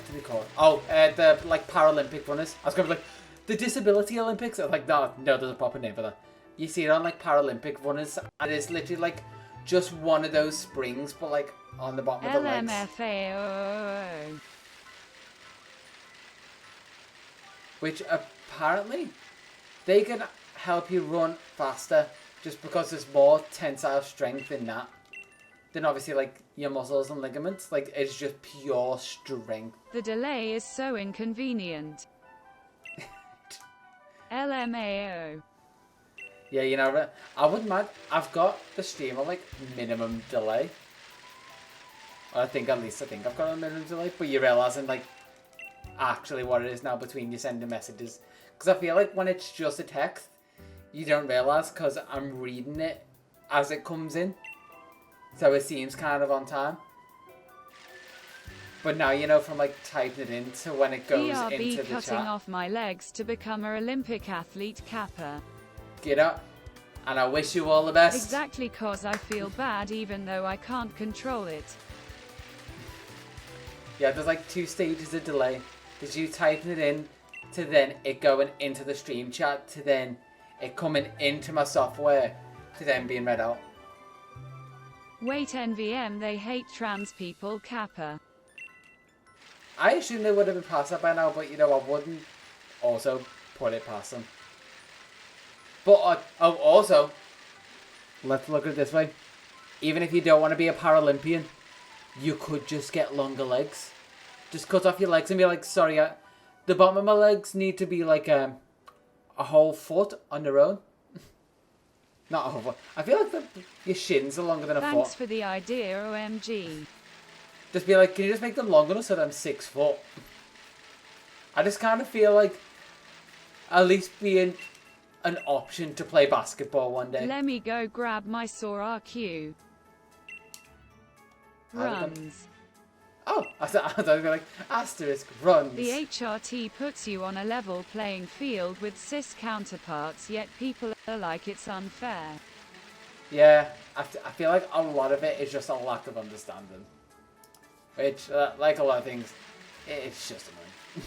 do they call it? Oh, the like Paralympic runners. I was gonna be like the Disability Olympics. I'm like, no, there's a proper name for that. You see it on like Paralympic runners, and it's literally like just one of those springs, but like on the bottom of the legs. LMFAO. Which apparently they can help you run faster just because there's more tensile strength in that than obviously like your muscles and ligaments. Like, it's just pure strength. The delay is so inconvenient. LMAO. Yeah, you know, I wouldn't mind. I've got the stream on like minimum delay. I think I've got a minimum delay, but you're realising like actually what it is now between you sending messages. Because I feel like when it's just a text, you don't realise because I'm reading it as it comes in. So it seems kind of on time. But now, you know, from like typing it in to when it goes BRB into the cutting chat. off my legs to become an Olympic athlete Kappa. Get up. And I wish you all the best. Exactly, cause I feel bad even though I can't control it. Yeah, there's like 2 stages of delay. There's you typing it in, to then it going into the stream chat, to then it coming into my software, to then being read out. Wait, NVM, they hate trans people, Kappa. I assume they would have been past that by now, but you know, I wouldn't also put it past them. But, also, let's look at it this way. Even if you don't want to be a Paralympian, you could just get longer legs. Just cut off your legs and be like, sorry, the bottom of my legs need to be like a whole foot on their own. Not a whole foot. I feel like your shins are longer than a foot. Thanks for the idea, OMG. Just be like, can you just make them long enough so that I'm 6 foot? I just kind of feel like at least being an option to play basketball one day. Let me go grab my Sora RQ. Runs. Oh, I thought I was like, asterisk runs. The HRT puts you on a level playing field with cis counterparts, yet people are like it's unfair. Yeah, I feel like a lot of it is just a lack of understanding. Which, like a lot of things, it's just annoying.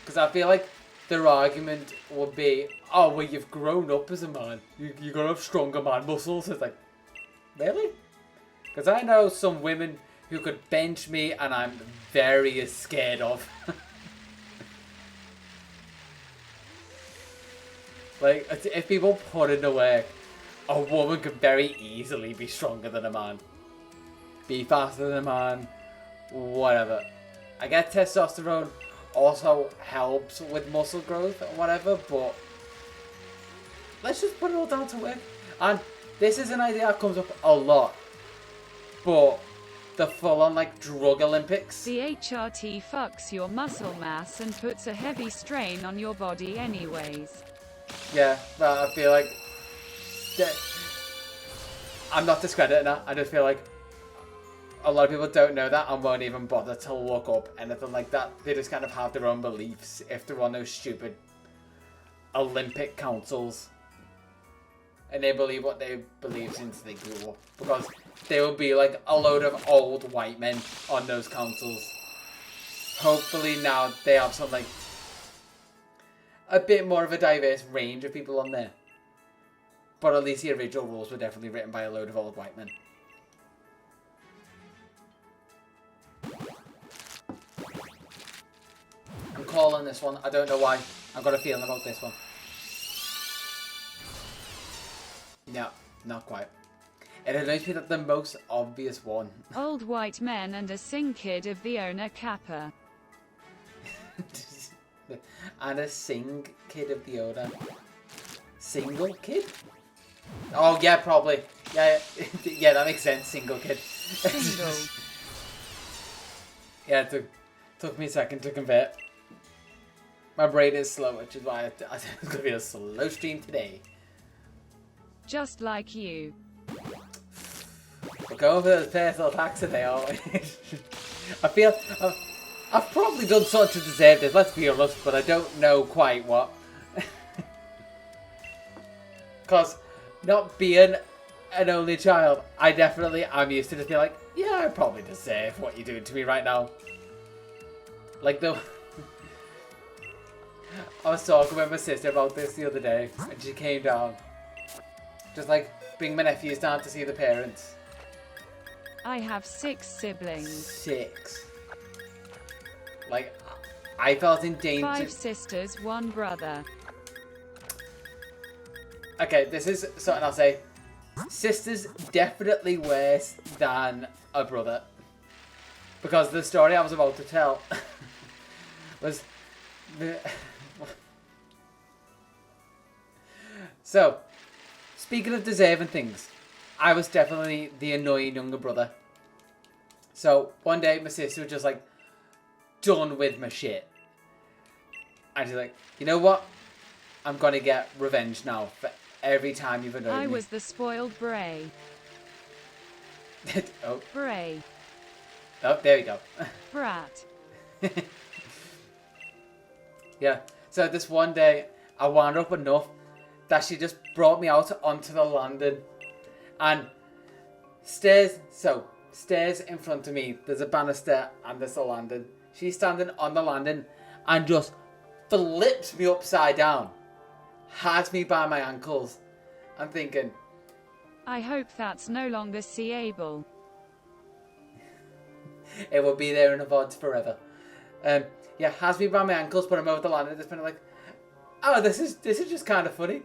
Because I feel like their argument would be, oh, well, you've grown up as a man. You're going to have stronger man muscles. It's like, really? Because I know some women who could bench me and I'm very scared of. Like, if people put in the work, a woman could very easily be stronger than a man. Be faster than a man. Whatever. I get testosterone also helps with muscle growth or whatever, but let's just put it all down to work. And this is an idea that comes up a lot. But the full-on, like, drug Olympics. The HRT fucks your muscle mass and puts a heavy strain on your body anyways. Yeah, but I feel like I'm not discrediting that. I just feel like a lot of people don't know that and won't even bother to look up anything like that. They just kind of have their own beliefs if they're on those stupid Olympic councils. And they believe what they believe since they grew up. Because they will be like a load of old white men on those councils. Hopefully now they have some like a bit more of a diverse range of people on there. But at least the original rules were definitely written by a load of old white men. I'm calling this one. I don't know why. I've got a feeling about this one. No, not quite. It annoys me that the most obvious one. Old white men and a sing kid of the owner Kappa. And a sing kid of the owner. Single kid? Oh yeah, probably. Yeah, yeah, that makes sense. Single kid. Single. Yeah, it took me a second to convert. My brain is slow, which is why I think it's gonna be a slow stream today. Just like you. We're going for those personal attacks today, aren't we? I feel I've probably done something to deserve this, let's be honest, but I don't know quite what. Because not being an only child, I'm used to just being like, yeah, I probably deserve what you're doing to me right now. Like I was talking with my sister about this the other day, and she came down. Just like, bring my nephews down to see the parents. I have 6 siblings. 6. Like, I felt in danger. 5 sisters, 1 brother. Okay, this is something I'll say. Sister's definitely worse than a brother. Because the story I was about to tell was... So, speaking of deserving things, I was definitely the annoying younger brother. So, one day my sister was just like, done with my shit. And she's like, you know what? I'm gonna get revenge now for every time you've annoyed me. I was the spoiled bray. Oh. Bray. Oh, there we go. Brat. Yeah. So this one day, I wound up enough that she just brought me out onto the landing. And stairs in front of me, there's a banister and there's a landing. She's standing on the landing and just flips me upside down. Has me by my ankles. I'm thinking, I hope that's no longer seeable. it will be there in a VOD forever. Yeah, has me by my ankles, put him over the landing. Just been like, oh, this is just kind of funny.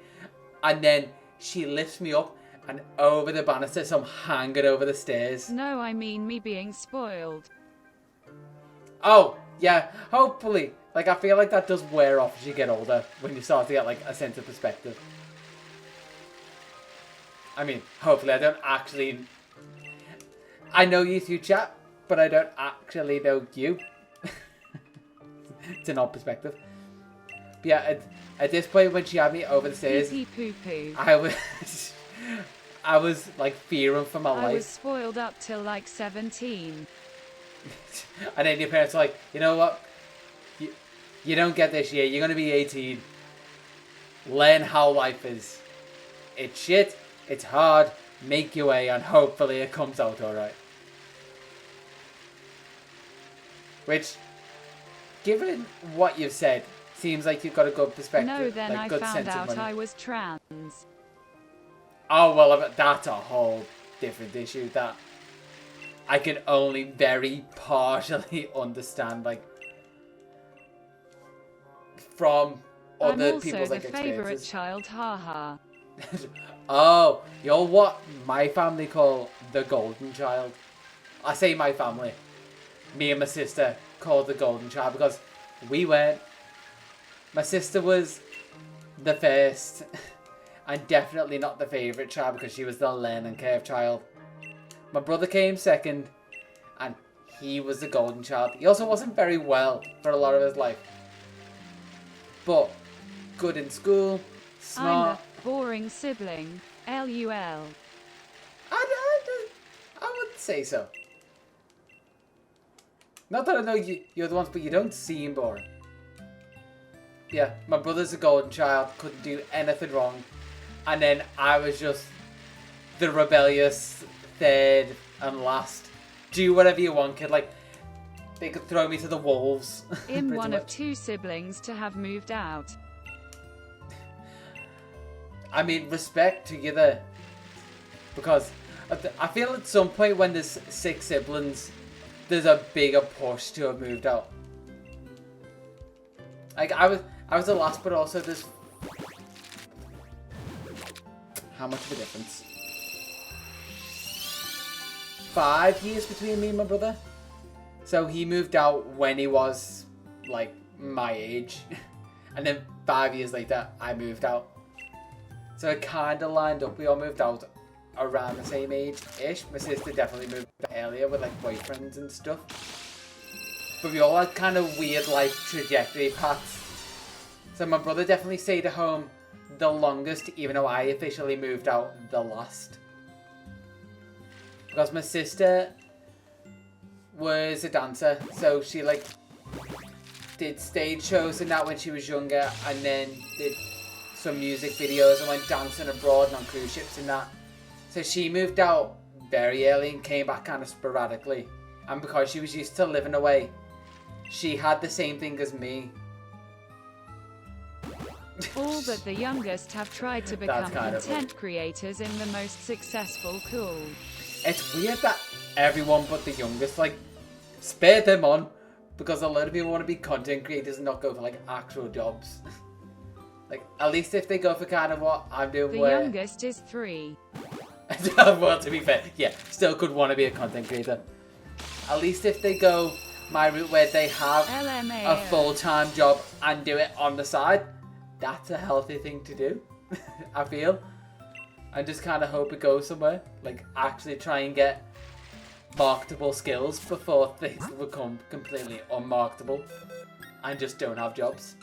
And then she lifts me up and over the banister, so I'm hanging over the stairs. No, I mean me being spoiled. Oh, yeah, hopefully. Like, I feel like that does wear off as you get older, when you start to get, like, a sense of perspective. I mean, hopefully I don't actually... I know you through chat, but I don't actually know you. It's an odd perspective. But yeah, at this point when she had me over the stairs, Poo-poo. I was like fearing for my life. I was spoiled up till like 17. And then your parents are like, you know what? You don't get this year. You're going to be 18. Learn how life is. It's shit. It's hard. Make your way and hopefully it comes out alright. Which, given what you've said, seems like you've got a good perspective. No, then like, I good found sense of out money. I was trans. Oh, well, that's a whole different issue that I can only very partially understand, like, from other I'm people's, also like, the favourite experiences. child, haha. Oh, you're what my family call the golden child. I say my family. Me and my sister call the golden child because we weren't. My sister was the first and definitely not the favourite child because she was the learning curve child. My brother came second and he was the golden child. He also wasn't very well for a lot of his life. But good in school, smart. I'm the boring sibling. LUL. I wouldn't say so. Not that I know you're the ones, but you don't seem boring. Yeah, my brother's a golden child, couldn't do anything wrong. And then I was just the rebellious third and last. Do whatever you want, kid. Like, they could throw me to the wolves. I'm one of much. 2 siblings to have moved out. I mean, respect to you there. Because I feel at some point when there's 6 siblings, there's a bigger push to have moved out. Like, I was the last, but also there's... How much of a difference? 5 years between me and my brother. So he moved out when he was, like, my age. And then 5 years later, I moved out. So it kind of lined up. We all moved out around the same age-ish. My sister definitely moved out earlier with, like, boyfriends and stuff. But we all had kind of weird life trajectory paths. So my brother definitely stayed at home the longest, even though I officially moved out the last. Because my sister was a dancer, so she, like, did stage shows and that when she was younger, and then did some music videos and went dancing abroad and on cruise ships and that. So she moved out very early and came back kind of sporadically. And because she was used to living away, she had the same thing as me. All but the youngest have tried to become kind of content creators in the most successful cool. It's weird that everyone but the youngest, like, spare them on. Because a lot of people want to be content creators and not go for, like, actual jobs. Like, at least if they go for kind of what I'm doing, The where... youngest is 3. Well, to be fair, yeah, still could want to be a content creator. At least if they go my route where they have LMAO. a full-time job and do it on the side, that's a healthy thing to do, I feel. And just kind of hope it goes somewhere. Like, actually try and get marketable skills before things become completely unmarketable and just don't have jobs.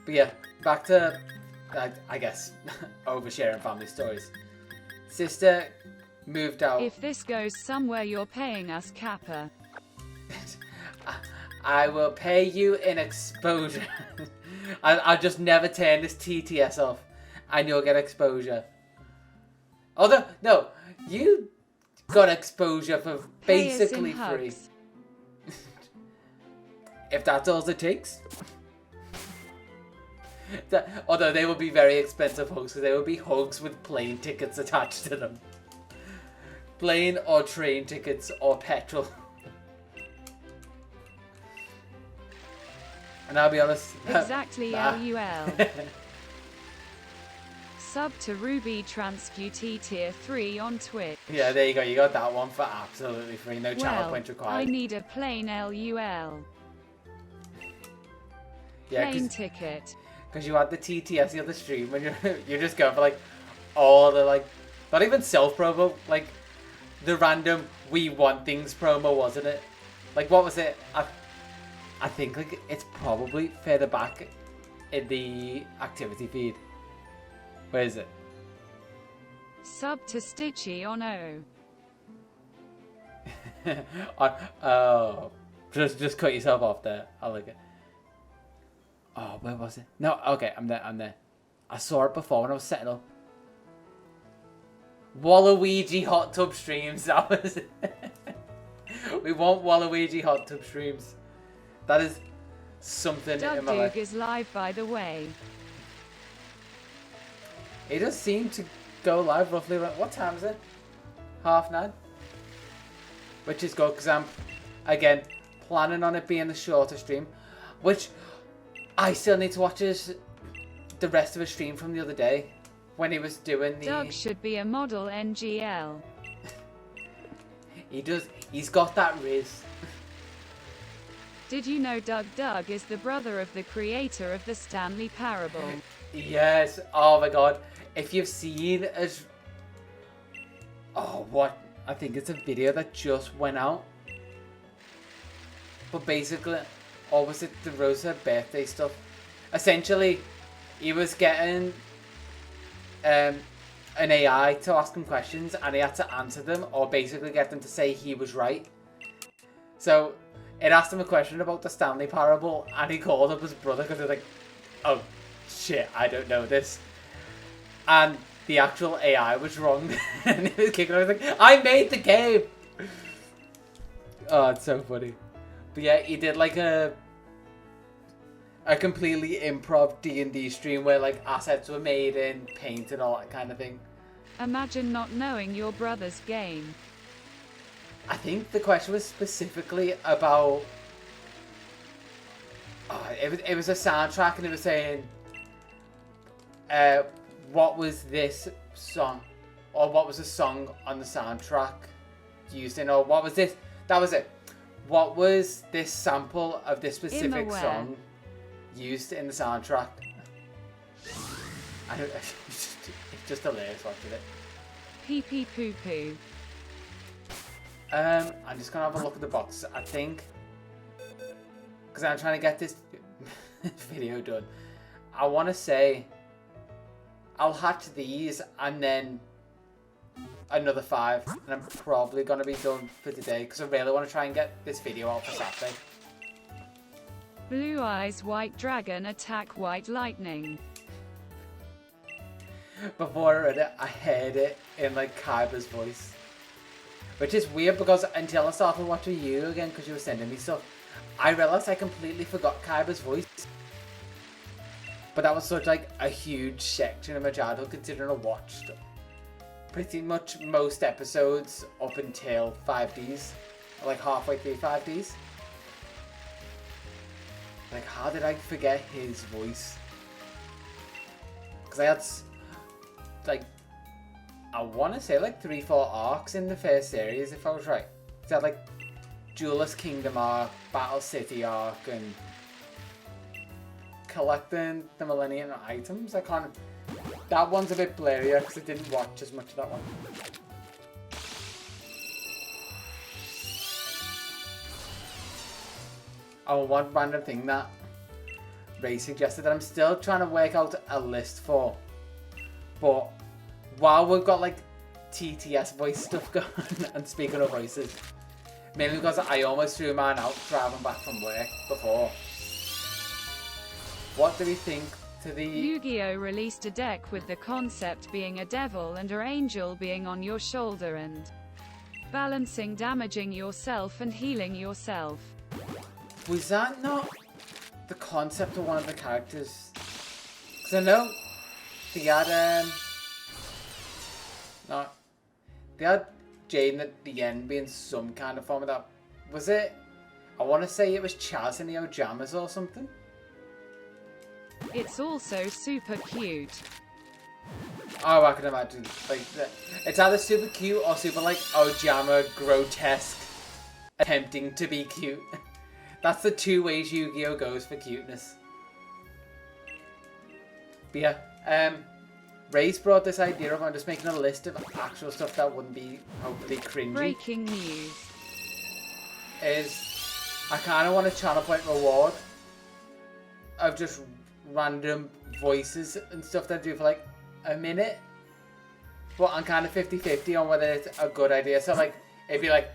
But yeah, back to, I guess, oversharing family stories. Sister moved out. If this goes somewhere, you're paying us Kappa. I will pay you in exposure. I'll just never turn this TTS off, and you'll get exposure. Although, no, you got exposure for basically free. If that's all it takes. Although they will be very expensive hugs, because they will be hugs with plane tickets attached to them. Plane or train tickets or petrol. And I'll be honest. Exactly, LUL. Sub to Ruby Transcutey tier 3 on Twitch. Yeah, there you go. You got that one for absolutely free. No channel point required. I need a plain LUL. Yeah, plane ticket. Because you had the TTS the other stream when you're just going for like all the like, not even self promo, like the random we want things promo, wasn't it? Like what was it? I think like it's probably further back in the activity feed. Where is it? Sub to Stitchy on O. Oh, just cut yourself off there. I like it. Oh, where was it? No, okay, I'm there. I saw it before when I was setting up. Waluigi hot tub streams. That was it. We want Waluigi hot tub streams. That is something in my life. Doug is live, by the way. It does seem to go live roughly around, what time is it? 9:30? Which is good because I'm, again, planning on it being a shorter stream. Which I still need to watch the rest of his stream from the other day. When he was doing the... Doug should be a model NGL. He does. He's got that riz. Did you know Doug is the brother of the creator of the Stanley Parable? Yes. Oh my god. If you've seen as... Oh, what? I think it's a video that just went out. But basically... Or was it the Rosa birthday stuff? Essentially, he was getting an AI to ask him questions and he had to answer them or basically get them to say he was right. So it asked him a question about the Stanley Parable and he called up his brother because he was like, oh shit, I don't know this. And the actual AI was wrong. And he was kicking. I was like, I made the game! Oh, it's so funny. But yeah, he did like a completely improv D&D stream where like assets were made in Paint and all that kind of thing. Imagine not knowing your brother's game. I think the question was specifically about... Oh, it was a soundtrack and it was saying... what was this song? Or what was the song on the soundtrack used in? Or what was this? That was it. What was this sample of this specific song used in the soundtrack? It's just hilarious watching it. Pee pee poo poo. I'm just gonna have a look at the box. I think because I'm trying to get this video done. I want to say I'll hatch these and then another 5, and I'm probably gonna be done for today because I really want to try and get this video out for Saturday. Blue eyes white dragon attack white lightning. Before I read it, I heard it in like Kaiba's voice, which is weird because until I started watching you again because you were sending me stuff, I realized I completely forgot Kaiba's voice. But that was such like a huge section of my childhood considering I watched pretty much most episodes up until 5Ds, like halfway through 5Ds. Like, how did I forget his voice? Because I had, like, I want to say like 3-4 arcs in the first series, if I was right. So I had like Duelist Kingdom arc, Battle City arc, and collecting the Millennium items. I can't. That one's a bit blurrier because I didn't watch as much of that one. Oh, one random thing that Ray suggested that I'm still trying to work out a list for. But while we've got like TTS voice stuff going, and speaking of voices, mainly because I almost threw mine out driving back from work before. what do we think to the... Yu-Gi-Oh! Released a deck with the concept being a devil and an angel being on your shoulder and balancing, damaging yourself and healing yourself. Was that not the concept of one of the characters? Because I know they had, no, they had Jaden at the end being some kind of form of that. Was it? I want to say it was Chaz in the Ojamas or something. It's also super cute. Oh, I can imagine. Like, it's either super cute or super, like, Ojama grotesque, attempting to be cute. That's the two ways Yu-Gi-Oh! Goes for cuteness. But yeah, Ray's brought this idea of I'm just making a list of actual stuff that wouldn't be hopefully cringy. Breaking news. I kind of want a channel point reward of just random voices and stuff that I do for like a minute. But I'm kind of 50-50 on whether it's a good idea. So like, it'd be like,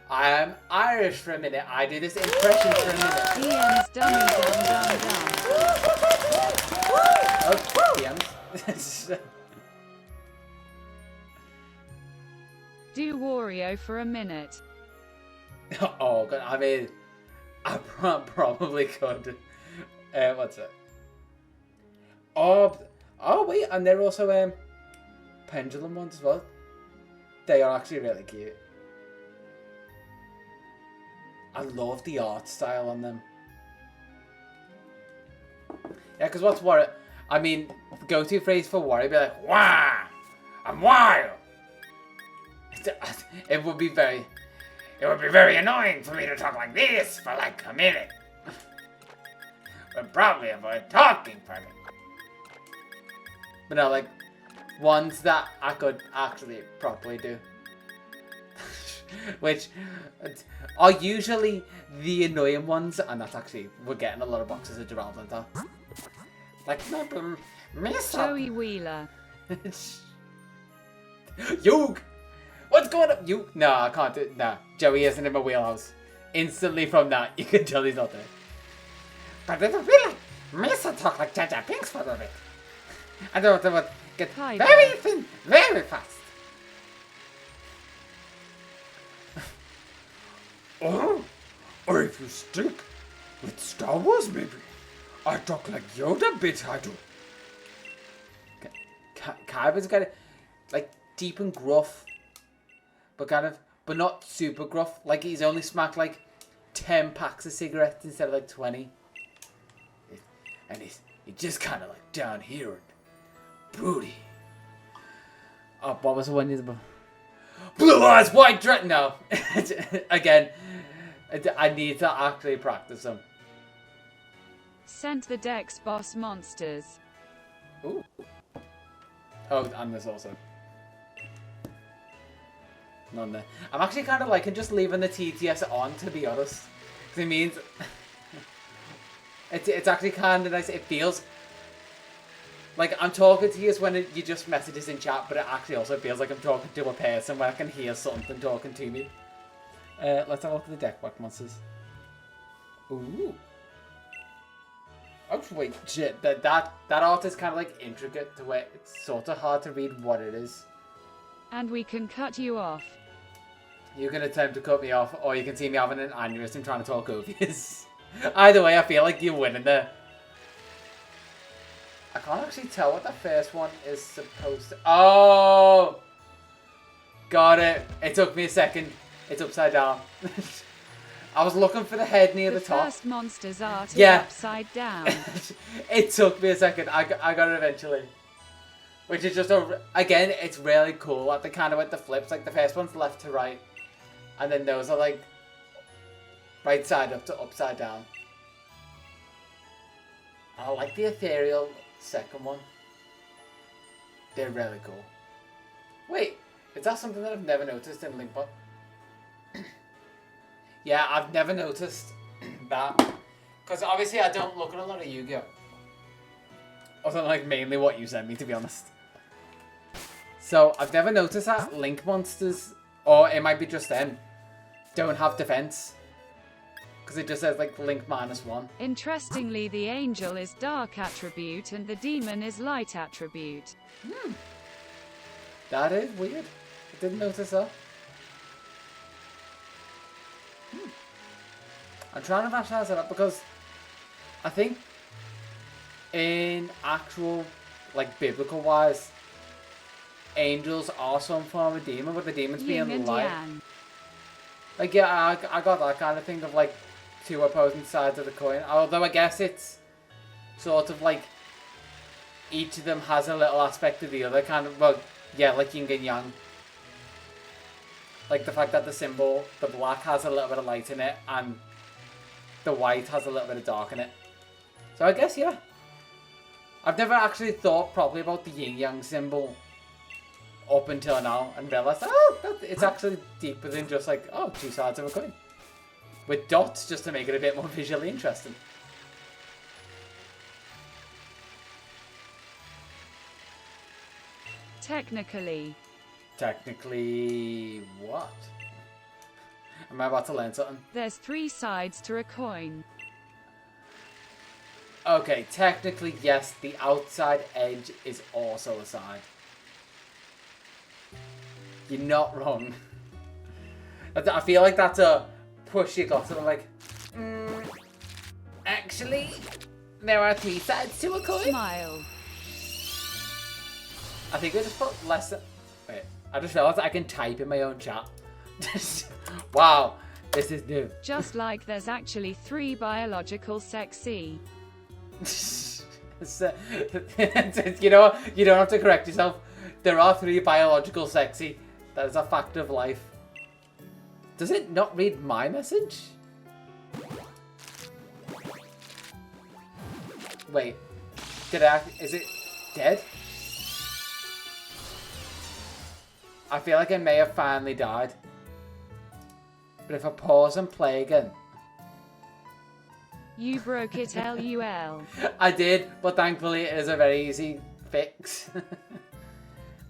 I am Irish for a minute. I do this impression for a minute. DM's dummy dumb. Oh, DMs. Do Wario for a minute. Oh god, I mean, I probably could. What's it? Oh wait, and they're also pendulum ones as well. They are actually really cute. I love the art style on them. Yeah, because what's Wario? I mean, the go-to phrase for Wario would be like, "Wah! I'm Wario." It would be very annoying for me to talk like this for like a minute. But probably avoid talking for a minute. But no, like, ones that I could actually properly do. Which are usually the annoying ones, and that's actually, we're getting a lot of boxes of Gerald that. Like, maybe Miss Joey Wheeler. Yug! What's going on? You? No, I can't do it. Nah, Joey isn't in my wheelhouse. Instantly from that, you can tell he's not there. But it's really Misa talk like Jar Jar Binks for a bit. I don't know what get very thin, very fast. Oh, or if you stick with Star Wars, maybe. I talk like Yoda, bit I do. Kaiba's kind of like deep and gruff, but not super gruff. Like he's only smoked like 10 packs of cigarettes instead of like 20. And he's just kind of like down here and broody. Oh, what was the one? Blue eyes, white dress. No, again, I need to actually practice them. Sent the Dex boss monsters. Ooh. Oh, and there's also none there. I'm actually kind of liking just leaving the TTS on, to be honest. Because it means it's actually kind of nice. It feels like I'm talking to you when you just messages in chat, but it actually also feels like I'm talking to a person where I can hear something talking to me. Let's have a look at the deck back monsters. Ooh. Oh wait, shit. That art is kind of like intricate to where it's sort of hard to read what it is. And we can cut you off. You can attempt to cut me off, or you can see me having an aneurysm trying to talk over you. Either way, I feel like you're winning there. I can't actually tell what the first one is supposed to... Oh! Got it. It took me a second. It's upside down. I was looking for the head near the top. The first monster's art is upside down. It took me a second. I got it eventually. Which is just, again, it's really cool. Like, they kind of went the flips. Like, the first one's left to right. And then those are, like, right side up to upside down. I like the ethereal second one. They're really cool. Wait, is that something that I've never noticed in Linkbot? Yeah, I've never noticed that. Because obviously I don't look at a lot of Yu-Gi-Oh! Other than like mainly what you sent me, to be honest. So I've never noticed that Link monsters, or it might be just them, don't have defense. Because it just says like link -1. Interestingly, the angel is dark attribute and the demon is light attribute. That is weird. I didn't notice that. I'm trying to rationalize it up because I think in actual, like biblical wise, angels are some form of demon, but the demons Yin being and light. yang. Like, yeah, I got that kind of thing of like two opposing sides of the coin. Although I guess it's sort of like each of them has a little aspect of the other, kind of. Well, yeah, like yin and yang. Like the fact that the symbol, the black has a little bit of light in it, and the white has a little bit of dark in it. So I guess, yeah. I've never actually thought properly about the yin yang symbol up until now and realised, oh, it's actually deeper than just like, oh, two sides of a coin. With dots just to make it a bit more visually interesting. Technically, what? Am I about to learn something? there's 3 sides to a coin. Okay, technically, yes, the outside edge is also a side. You're not wrong. I feel like that's a push you got, and I'm like, actually, there are 3 sides to a coin. Smile. I think I just put less than... Wait, I just realised I can type in my own chat. Wow, this is new. Just like there's actually 3 biological sexy. You know what? You don't have to correct yourself. There are 3 biological sexy. That is a fact of life. Does it not read my message? Wait. Is it dead? I feel like I may have finally died. But if I pause and play again... You broke it, LUL. I did, but thankfully it is a very easy fix.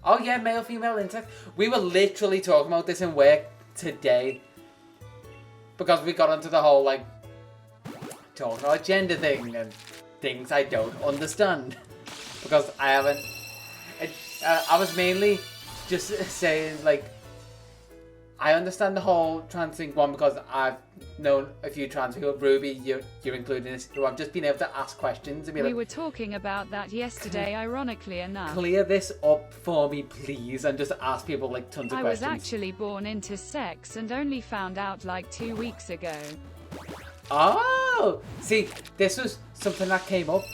Oh yeah, male, female insect. We were literally talking about this in work today. Because we got into the whole, like, talking about gender thing and things I don't understand. Because I haven't... I was mainly just saying, like, I understand the whole trans thing, one, because I've known a few trans people, Ruby, you're included in this, who I've just been able to ask questions and be like... We were talking about that yesterday, ironically enough. Clear this up for me, please, and just ask people, like, tons of questions. I was actually born into sex and only found out like 2 weeks ago. Oh! See, this was something that came up.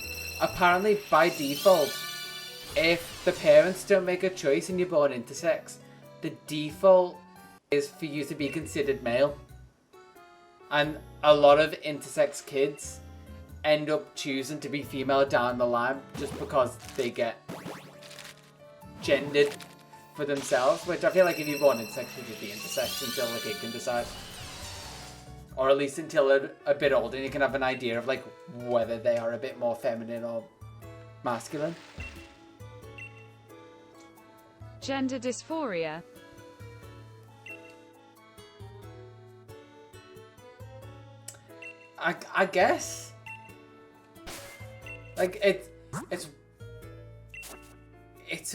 Apparently, by default, if the parents don't make a choice and you're born into sex, the default is for you to be considered male. And a lot of intersex kids end up choosing to be female down the line just because they get gendered for themselves, which I feel like if you're born intersex, you should be intersex until a kid can decide. Or at least until a bit older and you can have an idea of like whether they are a bit more feminine or masculine. Gender dysphoria. I guess, like it's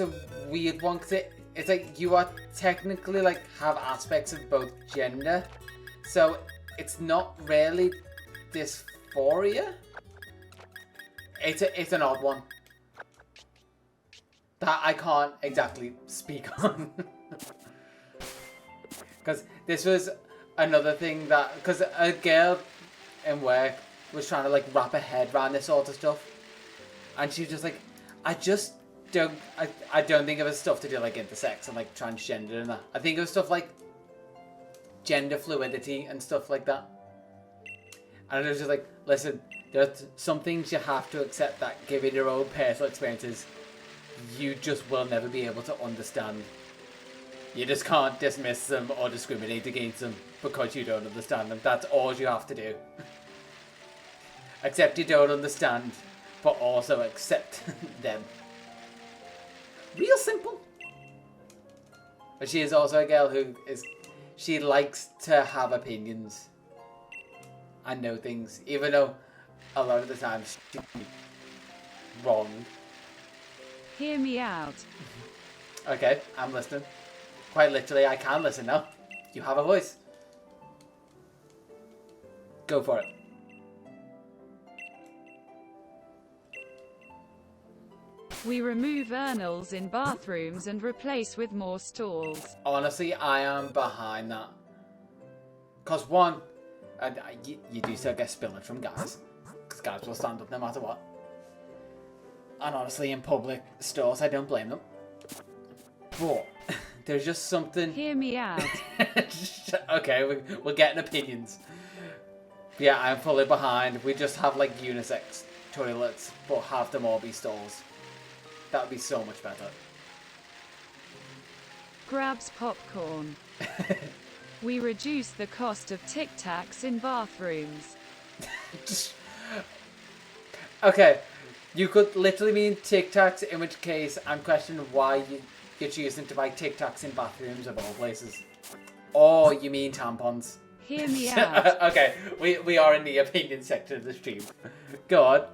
a weird one because it's like you are technically like have aspects of both gender, so it's not really dysphoria. It's an odd one that I can't exactly speak on because this was another thing that because a girl in work was trying to like wrap her head around this sort of stuff, and she was just like, I don't think it was stuff to do like intersex and like transgender and that. I think it was stuff like gender fluidity and stuff like that. And it was just like, listen, there's some things you have to accept that given your own personal experiences, you just will never be able to understand. You just can't dismiss them or discriminate against them because you don't understand them. That's all you have to do. Accept you don't understand, but also accept them. Real simple. But she is also a girl who she likes to have opinions. and know things, even though a lot of the time she's wrong. Hear me out. Okay, I'm listening. Quite literally, I can listen now. You have a voice. Go for it. We remove urinals in bathrooms and replace with more stalls. Honestly, I am behind that. Because one, you do still get spillage from guys. Because guys will stand up no matter what. And honestly, in public stores, I don't blame them. But there's just something... Hear me out. Okay, we're getting opinions. Yeah, I'm fully behind. We just have like unisex toilets, but have them all be stalls. That would be so much better. Grabs popcorn. We reduce the cost of Tic Tacs in bathrooms. Okay, you could literally mean Tic Tacs, in which case I'm questioning why you're choosing to buy Tic Tacs in bathrooms of all places. Or you mean tampons. Hear me out. Okay, we are in the opinion section of the stream. Go on.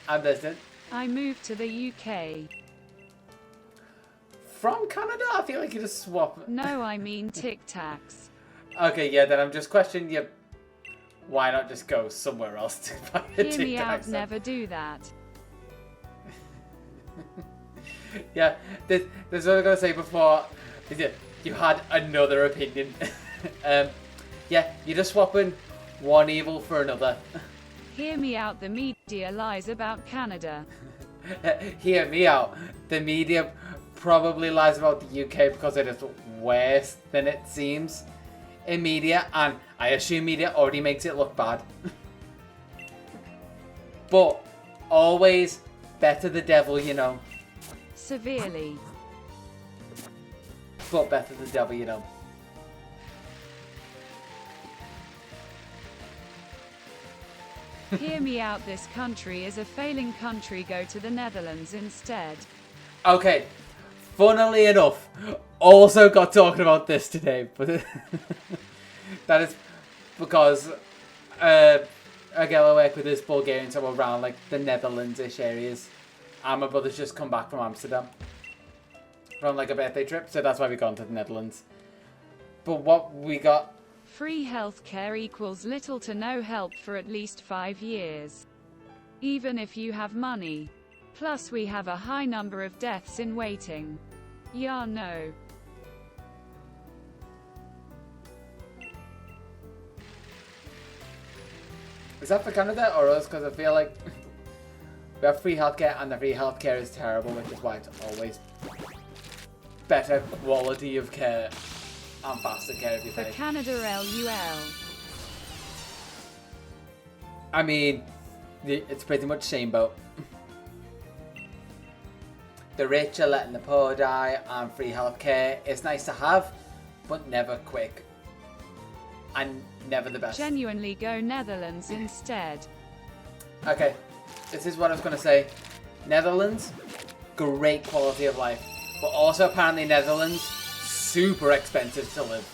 I'm listening. I moved to the UK. From Canada? I feel like you just swap. No, I mean Tic Tacs. Okay, yeah, then I'm just questioning you. Why not just go somewhere else to buy a Tic Tac? Hear me out, never do that. Yeah, this is what I was going to say before. You had another opinion. Yeah, you're just swapping one evil for another. Hear me out, the media lies about Canada. Hear me out. The media probably lies about the UK because it is worse than it seems in media, and I assume media already makes it look bad. But always better the devil, you know. Severely. But better the devil, you know. Hear me out, this country is a failing country, go to the Netherlands instead. Okay, funnily enough, also got talking about this today, but that is because a girl I work with is Bulgarian, so we're around like the Netherlands-ish areas, and my brother's just come back from Amsterdam from like a birthday trip, so that's why we've gone to the Netherlands. But what we got... Free healthcare equals little to no help for at least 5 years. Even if you have money. Plus we have a high number of deaths in waiting. Yeah, no. Is that for Canada or us? Because I feel like we have free healthcare and the free healthcare is terrible, which is why it's always better quality of care and faster care if you For pay. Canada LUL. I mean, it's pretty much same boat. The rich are letting the poor die, and free healthcare is nice to have, but never quick. And never the best. Genuinely go Netherlands instead. Okay, this is what I was going to say. Netherlands, great quality of life. But also apparently Netherlands, super expensive to live.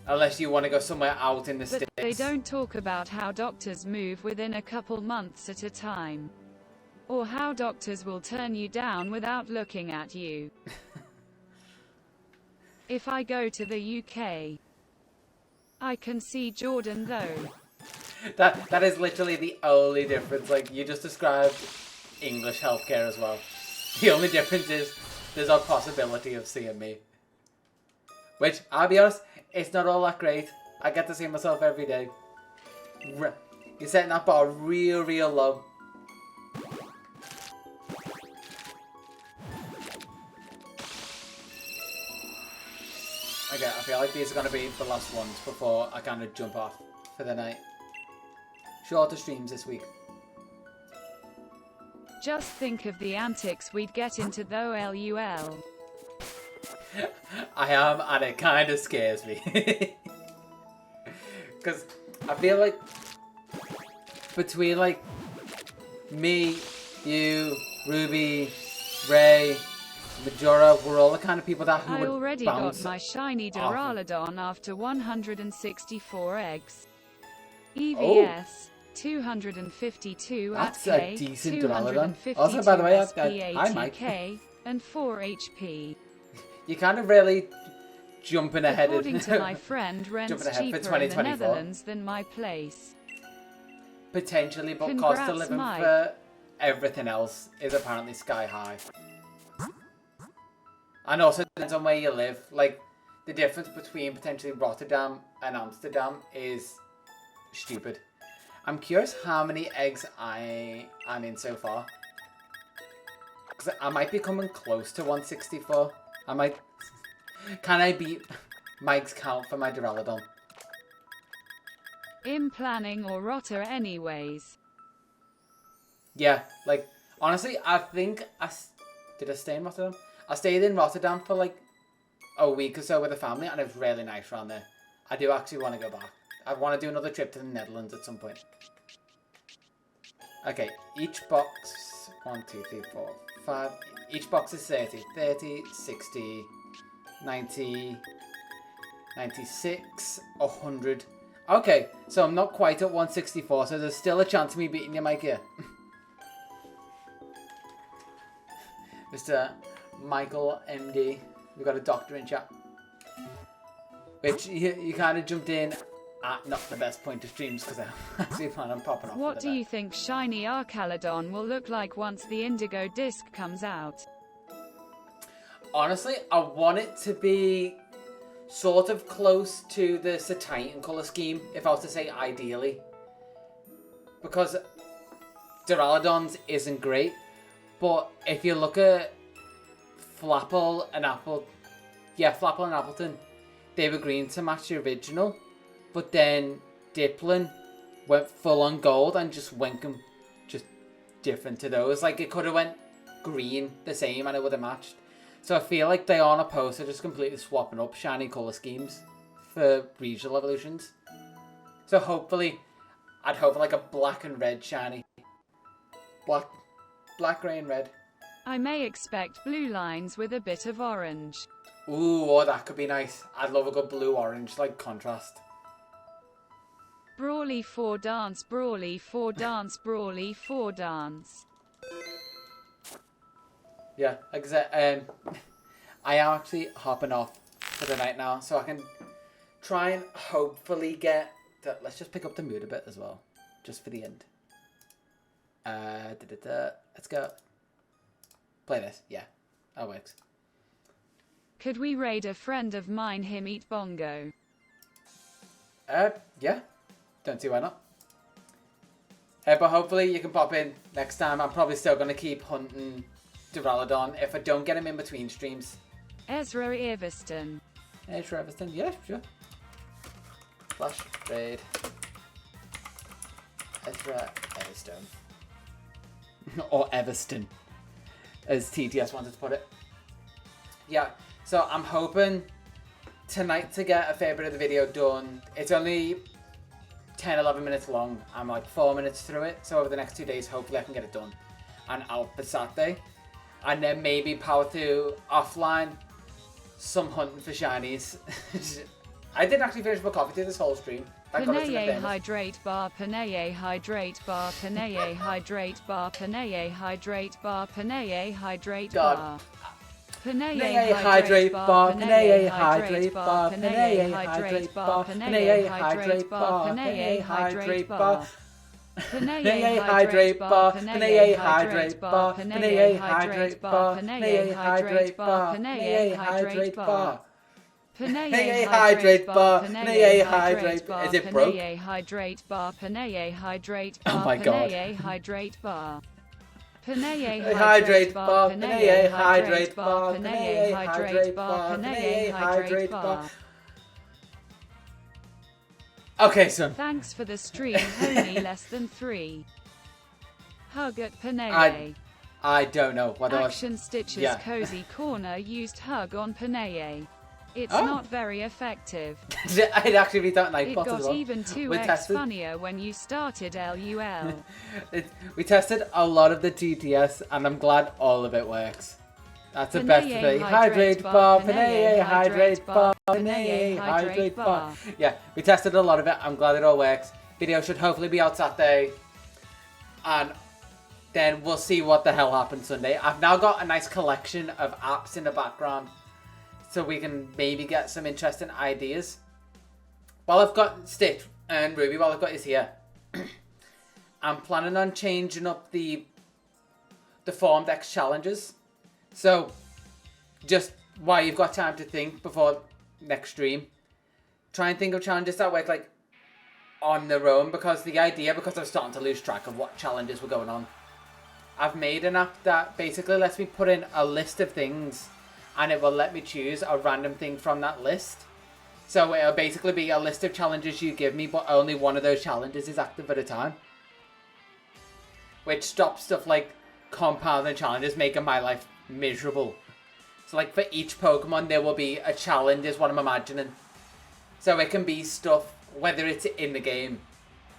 Unless you want to go somewhere out in the But sticks. they don't talk about how doctors move within a couple months at a time. Or how doctors will turn you down without looking at you. If I go to the UK, I can see Jordan though. That is literally the only difference. Like, you just described English healthcare as well. The only difference is there's a possibility of seeing me. Which, I'll be honest, it's not all that great. I get to see myself every day. You're setting that bar real, real low. Okay, I feel like these are going to be the last ones before I kind of jump off for the night. Shorter streams this week. Just think of the antics we'd get into though LUL. I am, and it kind of scares me. Because I feel like between like me, you, Ruby, Ray, Majora were all the kind of people that who I would already bounce got my shiny off. Duraludon after 164 eggs. Oh. EVS 252 That's at a K, decent Duraludon. 252 Also, by the way, hi, Mike. SPATK, and 4 HP. You kind of really jumping ahead. According to my friend, rent's Jumping ahead for cheaper in the 2024. Netherlands than my place. Potentially, but Congrats, cost of living Mike. for everything else is apparently sky high. And also depends on where you live. Like, the difference between potentially Rotterdam and Amsterdam is stupid. I'm curious how many eggs I am in so far. Because I might be coming close to 164. I might... Can I beat Mike's count for my Duraludon? In planning or rotter anyways. Yeah, like, honestly, I think did I stay in Rotterdam? I stayed in Rotterdam for like a week or so with the family, and it was really nice around there. I do actually want to go back. I want to do another trip to the Netherlands at some point. Okay, each box, 1, 2, 3, 4, 5, each box is 30, 30, 60, 90, 96, 100. Okay, so I'm not quite at 164, so there's still a chance of me beating you, Mike, here. Mr. Michael MD, we've got a doctor in chat. Which you kind of jumped in at not the best point of streams because I actually plan on popping off. What do you think shiny Archaludon will look like once the Indigo disc comes out? Honestly, I want it to be sort of close to the Titan colour scheme, if I was to say ideally. Because Duraludon's isn't great, but if you look at Flapple and Appleton, they were green to match the original, but then Dipplin went full on gold and just went just different to those. Like, it could have went green the same and it would have matched. So I feel like they are opposed to just completely swapping up shiny colour schemes for regional evolutions. So hopefully, I'd hope for like a black and red shiny. Black, grey and red. I may expect blue lines with a bit of orange. Ooh, oh, that could be nice. I'd love a good blue-orange, like, contrast. Brawly 4 dance, Brawly 4 dance, Brawly 4 dance. Yeah, exactly. I am actually hopping off for the night now, so I can try and hopefully get... Let's just pick up the mood a bit as well, just for the end. Let's go. Play this. Yeah, that works. Could we raid a friend of mine, him eat bongo? Yeah. Don't see why not. But hopefully you can pop in next time. I'm probably still going to keep hunting Duraludon if I don't get him in between streams. Ezra Everston. Ezra Everston, yeah, sure. Flash raid. Ezra Everston. Or Everston, as TTS wanted to put it. Yeah, so I'm hoping tonight to get a fair bit of the video done. It's only 10-11 minutes long. I'm like 4 minutes through it, so over the next 2 days hopefully I can get it done and out for Saturday, and then maybe power through offline some hunting for shinies. I didn't actually finish my coffee through this whole stream. Panaye hydrate bar, Panaye hydrate bar, Panaye hydrate bar, Panaye hydrate bar, Panaye hydrate bar. Panaye hydrate bar, Panaye hydrate bar, Panaye hydrate bar, Panaye hydrate bar, Panaye hydrate bar. Panaye hydrate bar, Panaye hydrate bar, Panaye hydrate bar, Panaye hydrate bar, Panaye hydrate bar. Panaye hydrate bar, Panaye hydrate bar. Is it broke? Panaye hydrate bar, Panaye hydrate bar, Oh my god. Panaye hydrate bar. Panaye hydrate bar, Panaye hydrate bar, Panaye hydrate bar, Panaye hydrate bar. Okay, son. Thanks for the stream, only less than 3. Hug at Panaye. I don't know what Action Stitch's Cozy Corner used hug on Panaye. It's not very effective. I'd actually be that night It bot got as well. even 2x funnier when you started LUL. We tested a lot of the TTS and I'm glad all of it works. That's the best thing. Hydrate bar, Panaye, hydrate bar, Panaye, hydrate bar. Yeah, we tested a lot of it. I'm glad it all works. Video should hopefully be out Saturday. And then we'll see what the hell happens Sunday. I've now got a nice collection of apps in the background. So we can maybe get some interesting ideas. While I've got Stitch and Ruby, while I've got you here, I'm planning on changing up the Form Dex challenges. So, just while you've got time to think before next stream, try and think of challenges that work like on their own, because I'm starting to lose track of what challenges were going on. I've made an app that basically lets me put in a list of things and it will let me choose a random thing from that list. So it'll basically be a list of challenges you give me, but only one of those challenges is active at a time. Which stops stuff like compounding challenges making my life miserable. So like for each Pokemon there will be a challenge is what I'm imagining. So it can be stuff, whether it's in the game,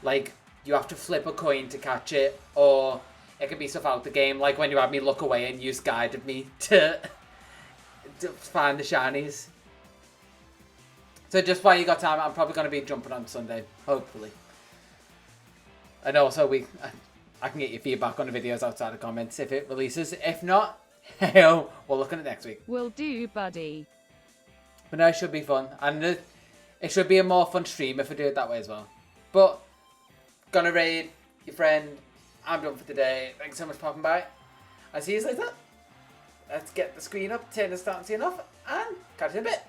like you have to flip a coin to catch it, or it can be stuff out the game, like when you had me look away and you guided me to find the shinies. So just while you got time, I'm probably going to be jumping on Sunday, hopefully. And also I can get your feedback on the videos outside the comments if it releases. If not, we'll look at it next week. Will do, buddy. But no, it should be fun. And it should be a more fun stream if we do it that way as well. But, gonna raid your friend. I'm done for today. Thanks so much for popping by. I'll see you later. Let's get the screen up, turn the start seeing off, and catch you in a bit.